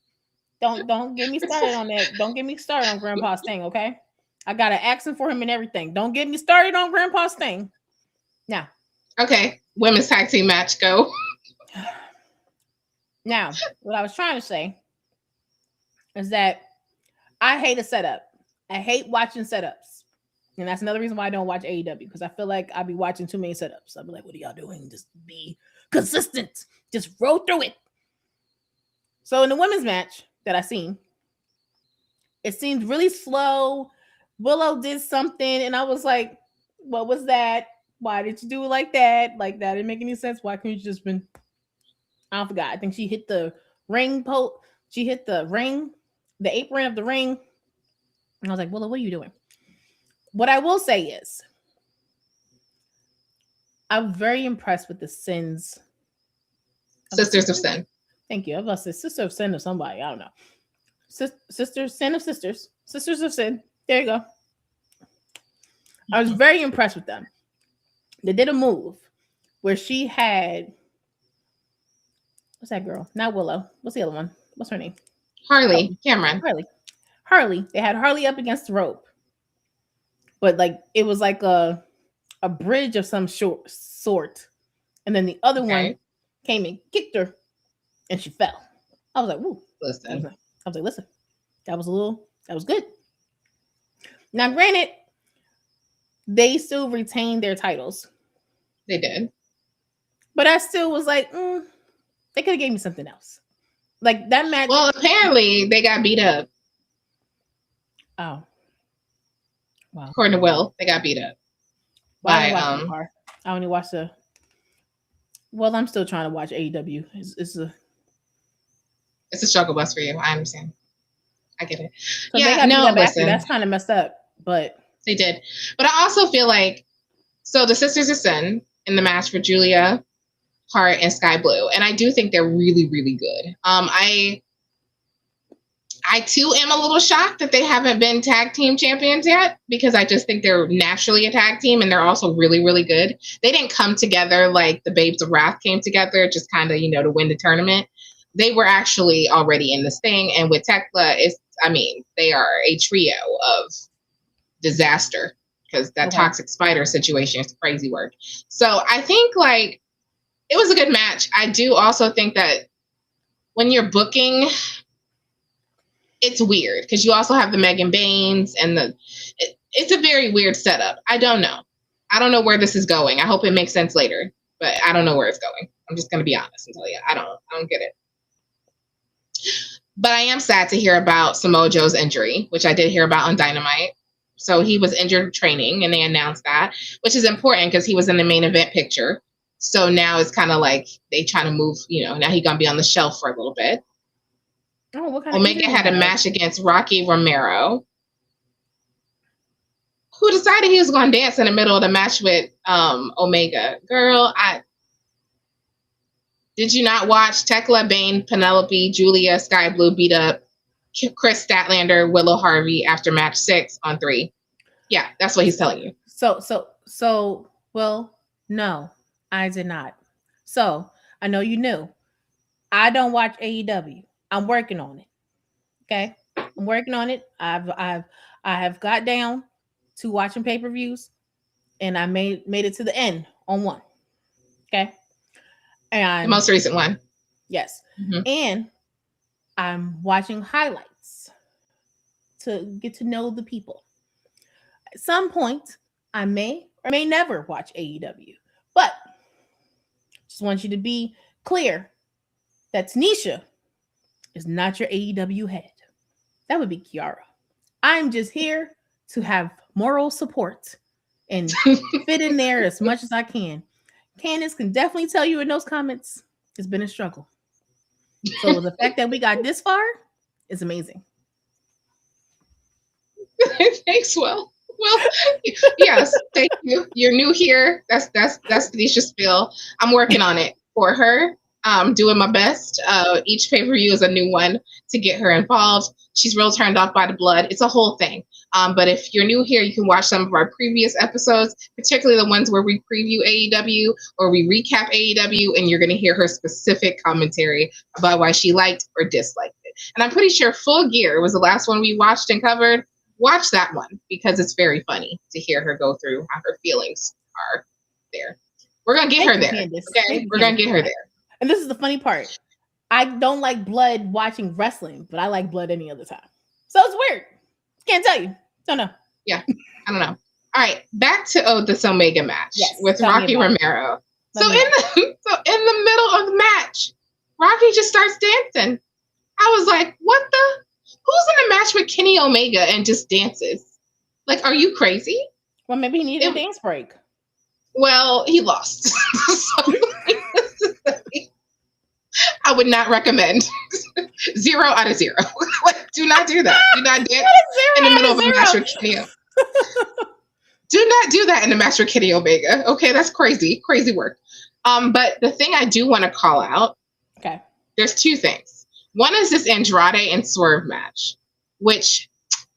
Speaker 3: don't get me started on that. Don't get me started on Grandpa Sting, okay? I got an accent for him and everything. Don't get me started on Grandpa Sting. Now.
Speaker 2: Okay. Women's tag team match, go.
Speaker 3: Now, what I was trying to say is that I hate a setup. I hate watching setups. And that's another reason why I don't watch AEW, because I feel like I'll be watching too many setups. I'll be like, what are y'all doing? Just be consistent. Just roll through it. So in the women's match that I seen, it seemed really slow. Willow did something, and I was like, what was that? Why did you do it like that? Like, that didn't make any sense. Why couldn't you just been... I forgot. I think she hit the ring post. She hit the ring, the apron of the ring. And I was like, Willow, what are you doing? What I will say is, I'm very impressed with the sins.
Speaker 2: Sisters of Sin.
Speaker 3: Thank you. I was about to say Sister of Sin of somebody. I don't know. Sin of Sisters. Sisters of Sin. There you go. I was very impressed with them. They did a move where she had... What's that girl? Not Willow. What's the other one? What's her name?
Speaker 2: Harley. Cameron.
Speaker 3: Harley. They had Harley up against the rope. But like it was like a bridge of some sort. And then the other one came and kicked her and she fell. I was like, woo.
Speaker 2: Listen.
Speaker 3: I was like, listen. That was good. Now, granted, they still retained their titles.
Speaker 2: They did. But
Speaker 3: I still was like, they could have gave me something else. Like that match.
Speaker 2: Well, apparently they got beat up.
Speaker 3: Oh. Wow.
Speaker 2: According to Will, they got beat up.
Speaker 3: I only watched the... Well, I'm still trying to watch AEW. It's
Speaker 2: a struggle bus for you. I understand. I get it.
Speaker 3: So yeah, listen. That's kind of messed up, but...
Speaker 2: They did. But I also feel like... So the Sisters of Sin in the match for Julia Hart and Sky Blue. And I do think they're really, really good. I too am a little shocked that they haven't been tag team champions yet, because I just think they're naturally a tag team and they're also really, really good. They didn't come together like the Babes of Wrath came together, just kind of, to win the tournament. They were actually already in this thing. And with Tekla, they are a trio of disaster, because that toxic spider situation is crazy work. So I think it was a good match. I do also think that when you're booking, it's weird because you also have the Megan Baines and it's a very weird setup. I don't know where this is going. I hope it makes sense later, but I don't know where it's going. I'm just going to be honest and tell you, I don't get it. But I am sad to hear about Samoa Joe's injury, which I did hear about on Dynamite. So he was injured training and they announced that, which is important because he was in the main event picture. So now it's kind of like they try to move, now he's going to be on the shelf for a little bit.
Speaker 3: Oh, what kind
Speaker 2: Omega had a match against Rocky Romero, who decided he was going to dance in the middle of the match with Omega. Girl, did you not watch Tekla, Bane, Penelope, Julia, Sky Blue beat up Chris Statlander, Willow Harvey after match 6 on 3? Yeah, that's what he's telling you.
Speaker 3: So, well, no, I did not. So I know you knew. I don't watch AEW. I'm working on it. Okay, I'm working on it. I have got down to watching pay-per-views, and I made it to the end on one. Okay, and
Speaker 2: the most recent one.
Speaker 3: Yes, and I'm watching highlights to get to know the people. At some point, I may or may never watch AEW, but just want you to be clear that Tanisha is not your AEW head. That would be Kiara. I'm just here to have moral support and fit in there as much as I can. Candace can definitely tell you in those comments, it's been a struggle. So the fact that we got this far is amazing.
Speaker 2: Thanks, Will. Well, yes, thank you. You're new here. That's Tanisha's spiel. I'm working on it for her. Doing my best. Each pay-per-view is a new one to get her involved. She's real turned off by the blood. It's a whole thing. But if you're new here, you can watch some of our previous episodes, particularly the ones where we preview AEW or we recap AEW, and you're going to hear her specific commentary about why she liked or disliked it. And I'm pretty sure Full Gear was the last one we watched and covered. Watch that one because it's very funny to hear her go through how her feelings are there. We're going to get her there. Okay? We're going to get her there.
Speaker 3: And this is the funny part. I don't like blood watching wrestling, but I like blood any other time. So it's weird. Can't tell you. Don't know.
Speaker 2: Yeah, I don't know. All right, back to this Omega match with Rocky Romero. So in the middle of the match, Rocky just starts dancing. I was like, what the? Who's in a match with Kenny Omega and just dances? Like, are you crazy?
Speaker 3: Well, maybe he needed a dance break.
Speaker 2: Well, he lost. So, I would not recommend. 0 out of 0. Like, do not do that. Do not dance in the middle of a match with Kenny. Do not do that in the match with Kenny Omega. Okay, that's crazy. Crazy work. But the thing I do want to call out, there's two things. One is this Andrade and Swerve match, which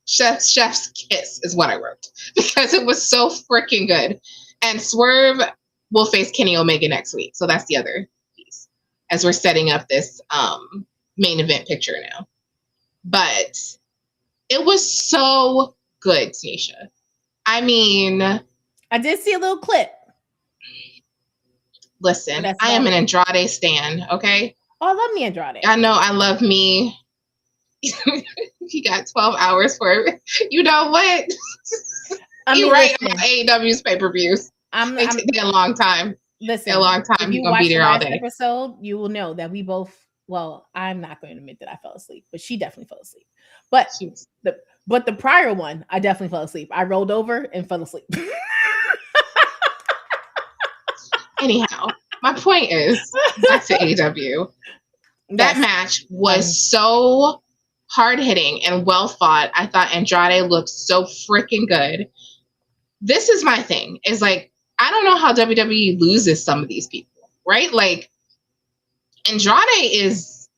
Speaker 2: chef's kiss is what I wrote because it was so freaking good. And Swerve will face Kenny Omega next week. So that's the other piece as we're setting up this main event picture now. But it was so good, Tanisha. I mean,
Speaker 3: I did see a little clip.
Speaker 2: Listen, I am an Andrade stan, okay?
Speaker 3: Oh, I love me Andrade.
Speaker 2: I know I love me. He got 12 hours for it. You know what? You're right about AEW's pay-per-views. They take a long time.
Speaker 3: Listen,
Speaker 2: a long time. You're going to be there all day.
Speaker 3: Episode, you will know that we both, well, I'm not going to admit that I fell asleep, but she definitely fell asleep. But the prior one, I definitely fell asleep. I rolled over and fell asleep.
Speaker 2: Anyhow, my point is, back to AEW. That match was so hard-hitting and well fought. I thought Andrade looked so freaking good. This is my thing. Is like, I don't know how WWE loses some of these people, right? Like, Andrade is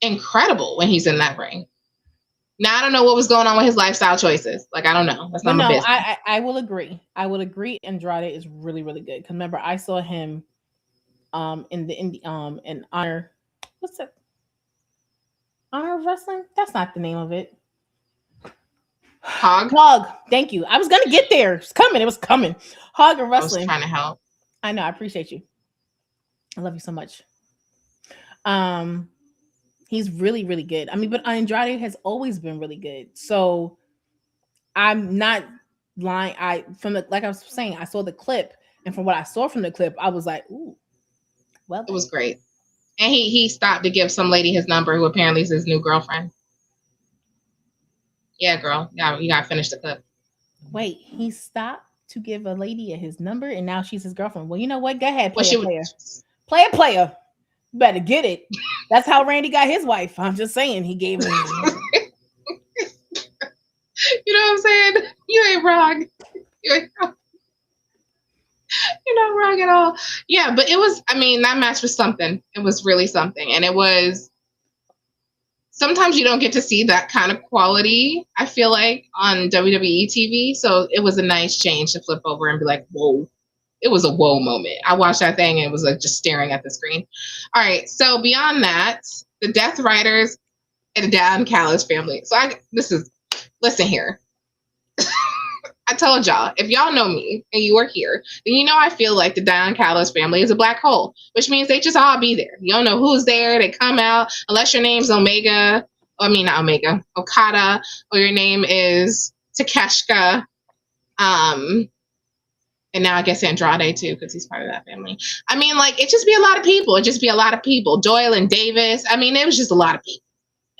Speaker 2: incredible when he's in that ring. Now, I don't know what was going on with his lifestyle choices. Like, I don't know. That's not my business.
Speaker 3: I will agree. I will agree. Andrade is really, really good. Because remember, I saw him in Honor. What's that? Honor of Wrestling? That's not the name of it. Hog. Thank you. I was gonna get there. It's coming. It was coming. Hog of Wrestling.
Speaker 2: I was trying to help.
Speaker 3: I know. I appreciate you. I love you so much. He's really, really good. I mean, but Andrade has always been really good. So I'm not lying. Like I was saying, I saw the clip, and from what I saw from the clip, I was like, ooh, well,
Speaker 2: it was great. And he stopped to give some lady his number who apparently is his new girlfriend. Yeah, girl. Yeah, you gotta finish the clip.
Speaker 3: Wait, he stopped to give a lady his number, and now she's his girlfriend. Well, you know what? Go ahead, player. Better get it. That's how Randy got his wife. I'm just saying, he gave him.
Speaker 2: You know what I'm saying? You ain't wrong. You're not wrong at all. Yeah, but it was, I mean, that match was something. It was really something. And it was, sometimes you don't get to see that kind of quality, I feel like, on WWE TV. So it was a nice change to flip over and be like, whoa. It was a whoa moment. I watched that thing and it was like just staring at the screen. All right. So beyond that, the Death Riders and the Don Callis family. So listen here. I told y'all, if y'all know me and you are here, then you know I feel like the Don Callis family is a black hole, which means they just all be there. You don't know who's there. They come out, unless your name's Okada, or your name is Takeshita. And now I guess Andrade too, because he's part of that family. I mean, like, it just be a lot of people. Doyle and Davis. I mean, it was just a lot of people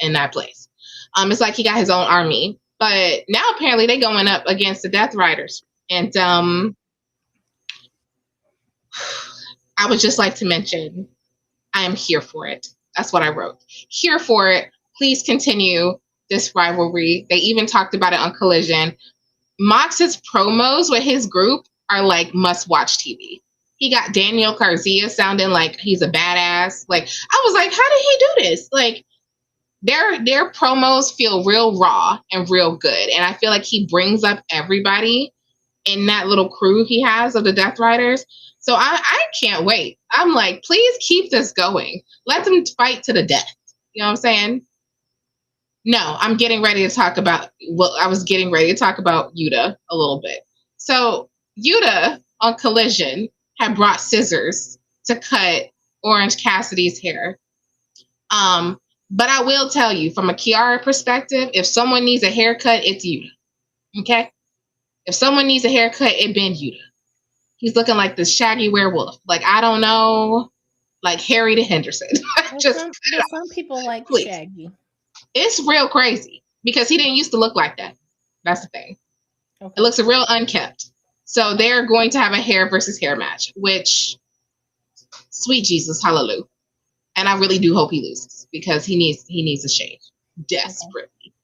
Speaker 2: in that place. It's like he got his own army But now apparently they're going up against the Death Riders. And I would just like to mention, I am here for it. That's what I wrote. Here for it. Please continue this rivalry. They even talked about it on Collision. Mox's promos with his group are like must-watch TV. He got Daniel Garcia sounding like he's a badass. Like, I was like, how did he do this? Like, their promos feel real raw and real good. And I feel like he brings up everybody in that little crew he has of the Death Riders. So I can't wait. I'm like, please keep this going. Let them fight to the death. You know what I'm saying? No, I'm getting ready to talk about, I was getting ready to talk about Yuta a little bit. So Yuta on Collision had brought scissors to cut Orange Cassidy's hair. But I will tell you, from a Kiara perspective, if someone needs a haircut, it's Yuta. Okay? If someone needs a haircut, it been Yuta. He's looking like this shaggy werewolf. Like, I don't know, like Harry the Henderson.
Speaker 3: Some people like shaggy.
Speaker 2: It's real crazy because he didn't used to look like that. That's the thing. Okay. It looks real unkept. So they're going to have a hair versus hair match, which, sweet Jesus, hallelujah. And I really do hope he loses because he needs a shave desperately.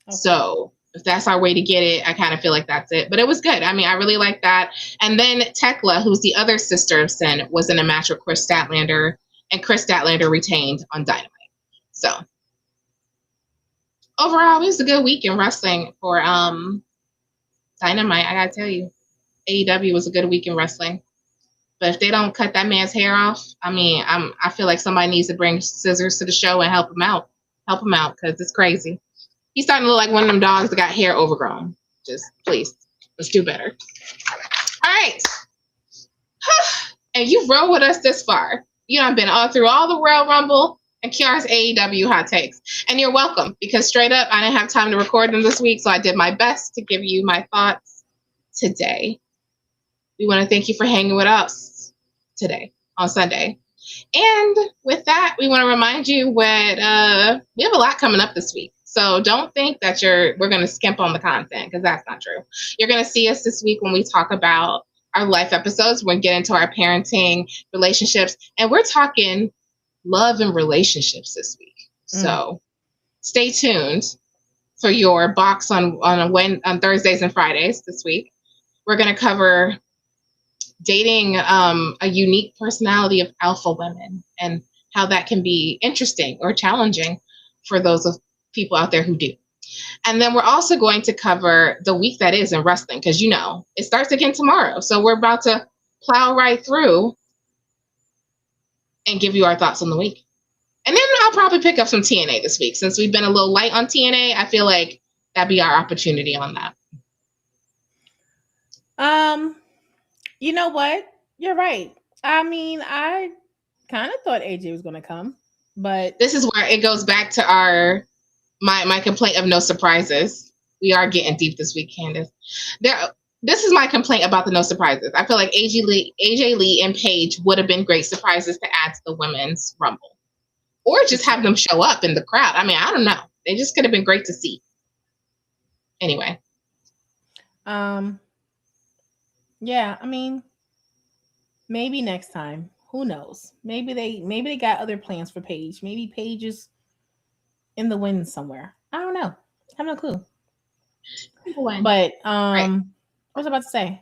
Speaker 2: Okay. So if that's our way to get it, I kind of feel like that's it. But it was good. I mean, I really like that. And then Tekla, who's the other sister of Sin, was in a match with Chris Statlander, and Chris Statlander retained on Dynamite. So overall, it was a good week in wrestling for Dynamite. I gotta tell you, AEW was a good week in wrestling. But if they don't cut that man's hair off, I mean, I feel like somebody needs to bring scissors to the show and help him out. Help him out, because it's crazy. He's starting to look like one of them dogs that got hair overgrown. Just please, let's do better. All right. And you've rode with us this far. You know, I've been all through all the Royal Rumble and Kiara's AEW hot takes. And you're welcome, because straight up, I didn't have time to record them this week, so I did my best to give you my thoughts today. We want to thank you for hanging with us today on Sunday. And with that, we want to remind you what we have a lot coming up this week. So don't think that we're going to skimp on the content, because that's not true. You're going to see us this week when we talk about our life episodes. We're going to get into our parenting, relationships, and we're talking love and relationships this week. So stay tuned for your box on Thursdays and Fridays this week. We're going to cover dating a unique personality of alpha women and how that can be interesting or challenging for those of people out there who do. And then we're also going to cover the week that is in wrestling, because you know it starts again tomorrow. So we're about to plow right through and give you our thoughts on the week. And then I'll probably pick up some TNA this week. Since we've been a little light on TNA, I feel like that'd be our opportunity on that.
Speaker 3: You know what? You're right. I mean, I kind of thought AJ was going to come, but
Speaker 2: this is where it goes back to my complaint of no surprises. We are getting deep this week, Candace. This is my complaint about the no surprises. I feel like AJ Lee and Paige would have been great surprises to add to the women's Rumble, or just have them show up in the crowd. I mean, I don't know. They just could have been great to see. Anyway.
Speaker 3: Yeah, I mean, maybe next time. Who knows? Maybe they got other plans for Paige. Maybe Paige is in the wind somewhere. I don't know. I have no clue. But right. What was I about to say?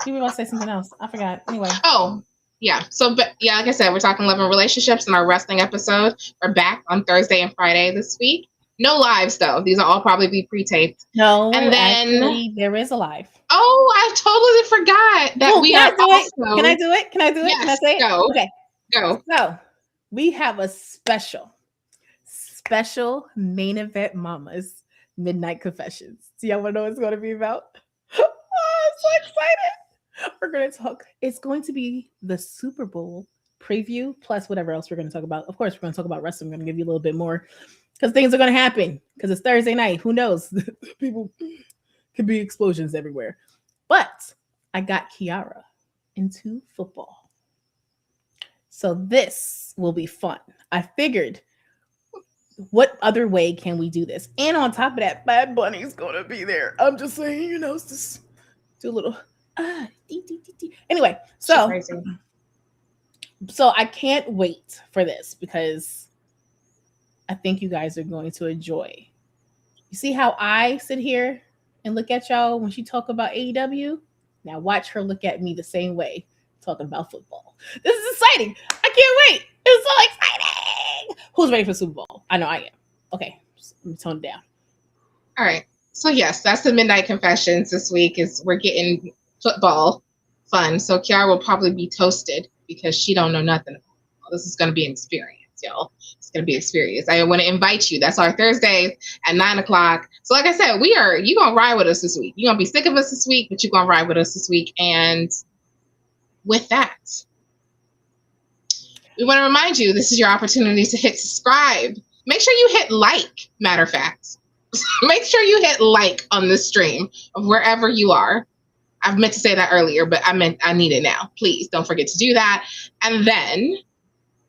Speaker 3: You were about to say something else. I forgot. Anyway.
Speaker 2: Oh, yeah. So, but yeah, like I said, we're talking love and relationships in our wrestling episode. We're back on Thursday and Friday this week. No lives though. These will all probably be pre-taped.
Speaker 3: No, and then actually, there is a live.
Speaker 2: Oh, I totally forgot that we are also.
Speaker 3: Can I do it? Yes, can I say it?
Speaker 2: Go.
Speaker 3: Okay.
Speaker 2: Go.
Speaker 3: So we have a special main event mamas midnight confessions. Do y'all want to know what it's going to be about? Oh, I'm so excited. We're going to talk. It's going to be the Super Bowl preview plus whatever else we're going to talk about. Of course, we're going to talk about wrestling. I'm going to give you a little bit more because things are going to happen because it's Thursday night. Who knows? People could be explosions everywhere. But I got Kiara into football. So this will be fun. I figured what other way can we do this? And on top of that, Bad Bunny's gonna be there. I'm just saying, it's just do a little anyway. So I can't wait for this because I think you guys are going to enjoy. You see how I sit here and look at y'all when she talk about AEW? Now watch her look at me the same way talking about football. This is exciting. I can't wait. It's so exciting. Who's ready for Super Bowl? I know I am. Okay, let me tone it down.
Speaker 2: All right. So yes, that's the Midnight Confessions this week. We're getting football fun. So Kiara will probably be toasted because she don't know nothing. This is going to be an experience, y'all. It's going to be an experience. I want to invite you. That's our Thursdays at 9:00. So like I said, you're going to ride with us this week. You're going to be sick of us this week, but you're going to ride with us this week. And with that, we want to remind you, this is your opportunity to hit subscribe. Make sure you hit like, matter of fact. Make sure you hit like on this stream of wherever you are. I've meant to say that earlier, but I need it now. Please don't forget to do that. And then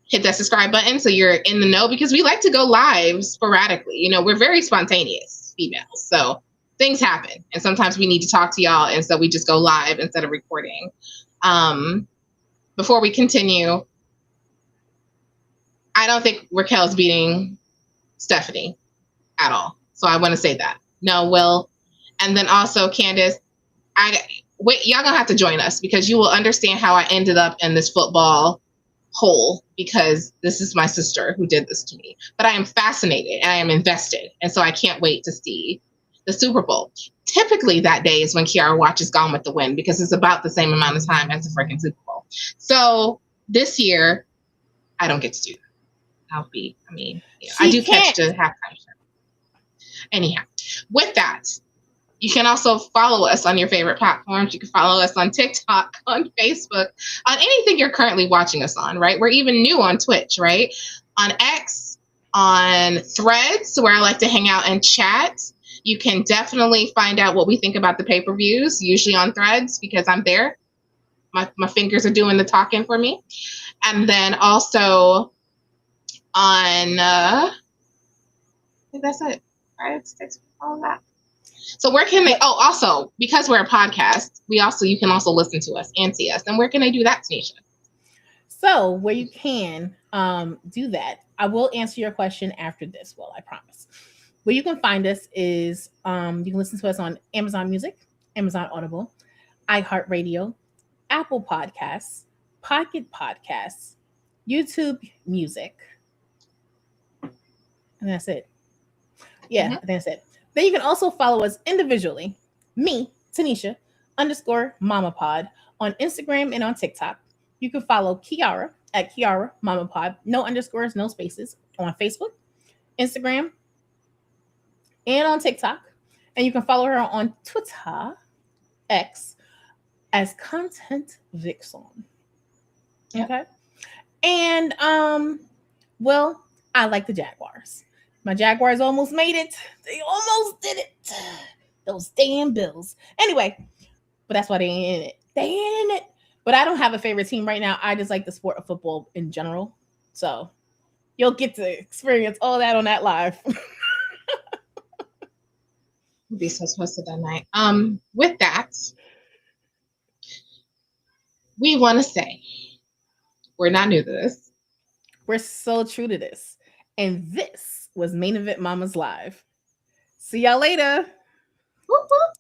Speaker 2: hit that subscribe button so you're in the know, because we like to go live sporadically. We're very spontaneous females. So things happen. And sometimes we need to talk to y'all. And so we just go live instead of recording. Before we continue, I don't think Raquel's beating Stephanie at all. So I want to say that. No, Will. And then also, Candace, y'all gonna have to join us because you will understand how I ended up in this football hole, because this is my sister who did this to me. But I am fascinated and I am invested. And so I can't wait to see the Super Bowl. Typically that day is when Kiara watches Gone with the Wind, because it's about the same amount of time as the freaking Super Bowl. So this year, I don't get to do that. I do catch the halftime show. Anyhow, with that, you can also follow us on your favorite platforms. You can follow us on TikTok, on Facebook, on anything you're currently watching us on, right? We're even new on Twitch, right? On X, on Threads, where I like to hang out and chat. You can definitely find out what we think about the pay-per-views, usually on Threads, because I'm there. My fingers are doing the talking for me. And then also on, I think that's it. Right? All that. So where can they, also, because we're a podcast, you can also listen to us and see us. And where can they do that, Tanisha?
Speaker 3: So where you can do that, I will answer your question after this. Well, I promise. Where you can find us is you can listen to us on Amazon Music, Amazon Audible, iHeartRadio, Apple Podcasts, Pocket Podcasts, YouTube Music. And that's it. Yeah, I think that's it. Then you can also follow us individually, me, Tanisha, _MamaPod on Instagram and on TikTok. You can follow Kiara at Kiara MamaPod, no underscores, no spaces, on Facebook, Instagram, and on TikTok. And you can follow her on Twitter, X, as Content Vixen. Okay. And well, I like the Jaguars. My Jaguars almost made it. They almost did it. Those damn Bills. Anyway, but that's why they ain't in it. They ain't in it. But I don't have a favorite team right now. I just like the sport of football in general. So you'll get to experience all that on that live.
Speaker 2: We'll be so twisted that night. With that, we want to say we're not new to this.
Speaker 3: We're so true to this. And this was Main Event Mamas Live. See y'all later.
Speaker 2: Whoop, whoop.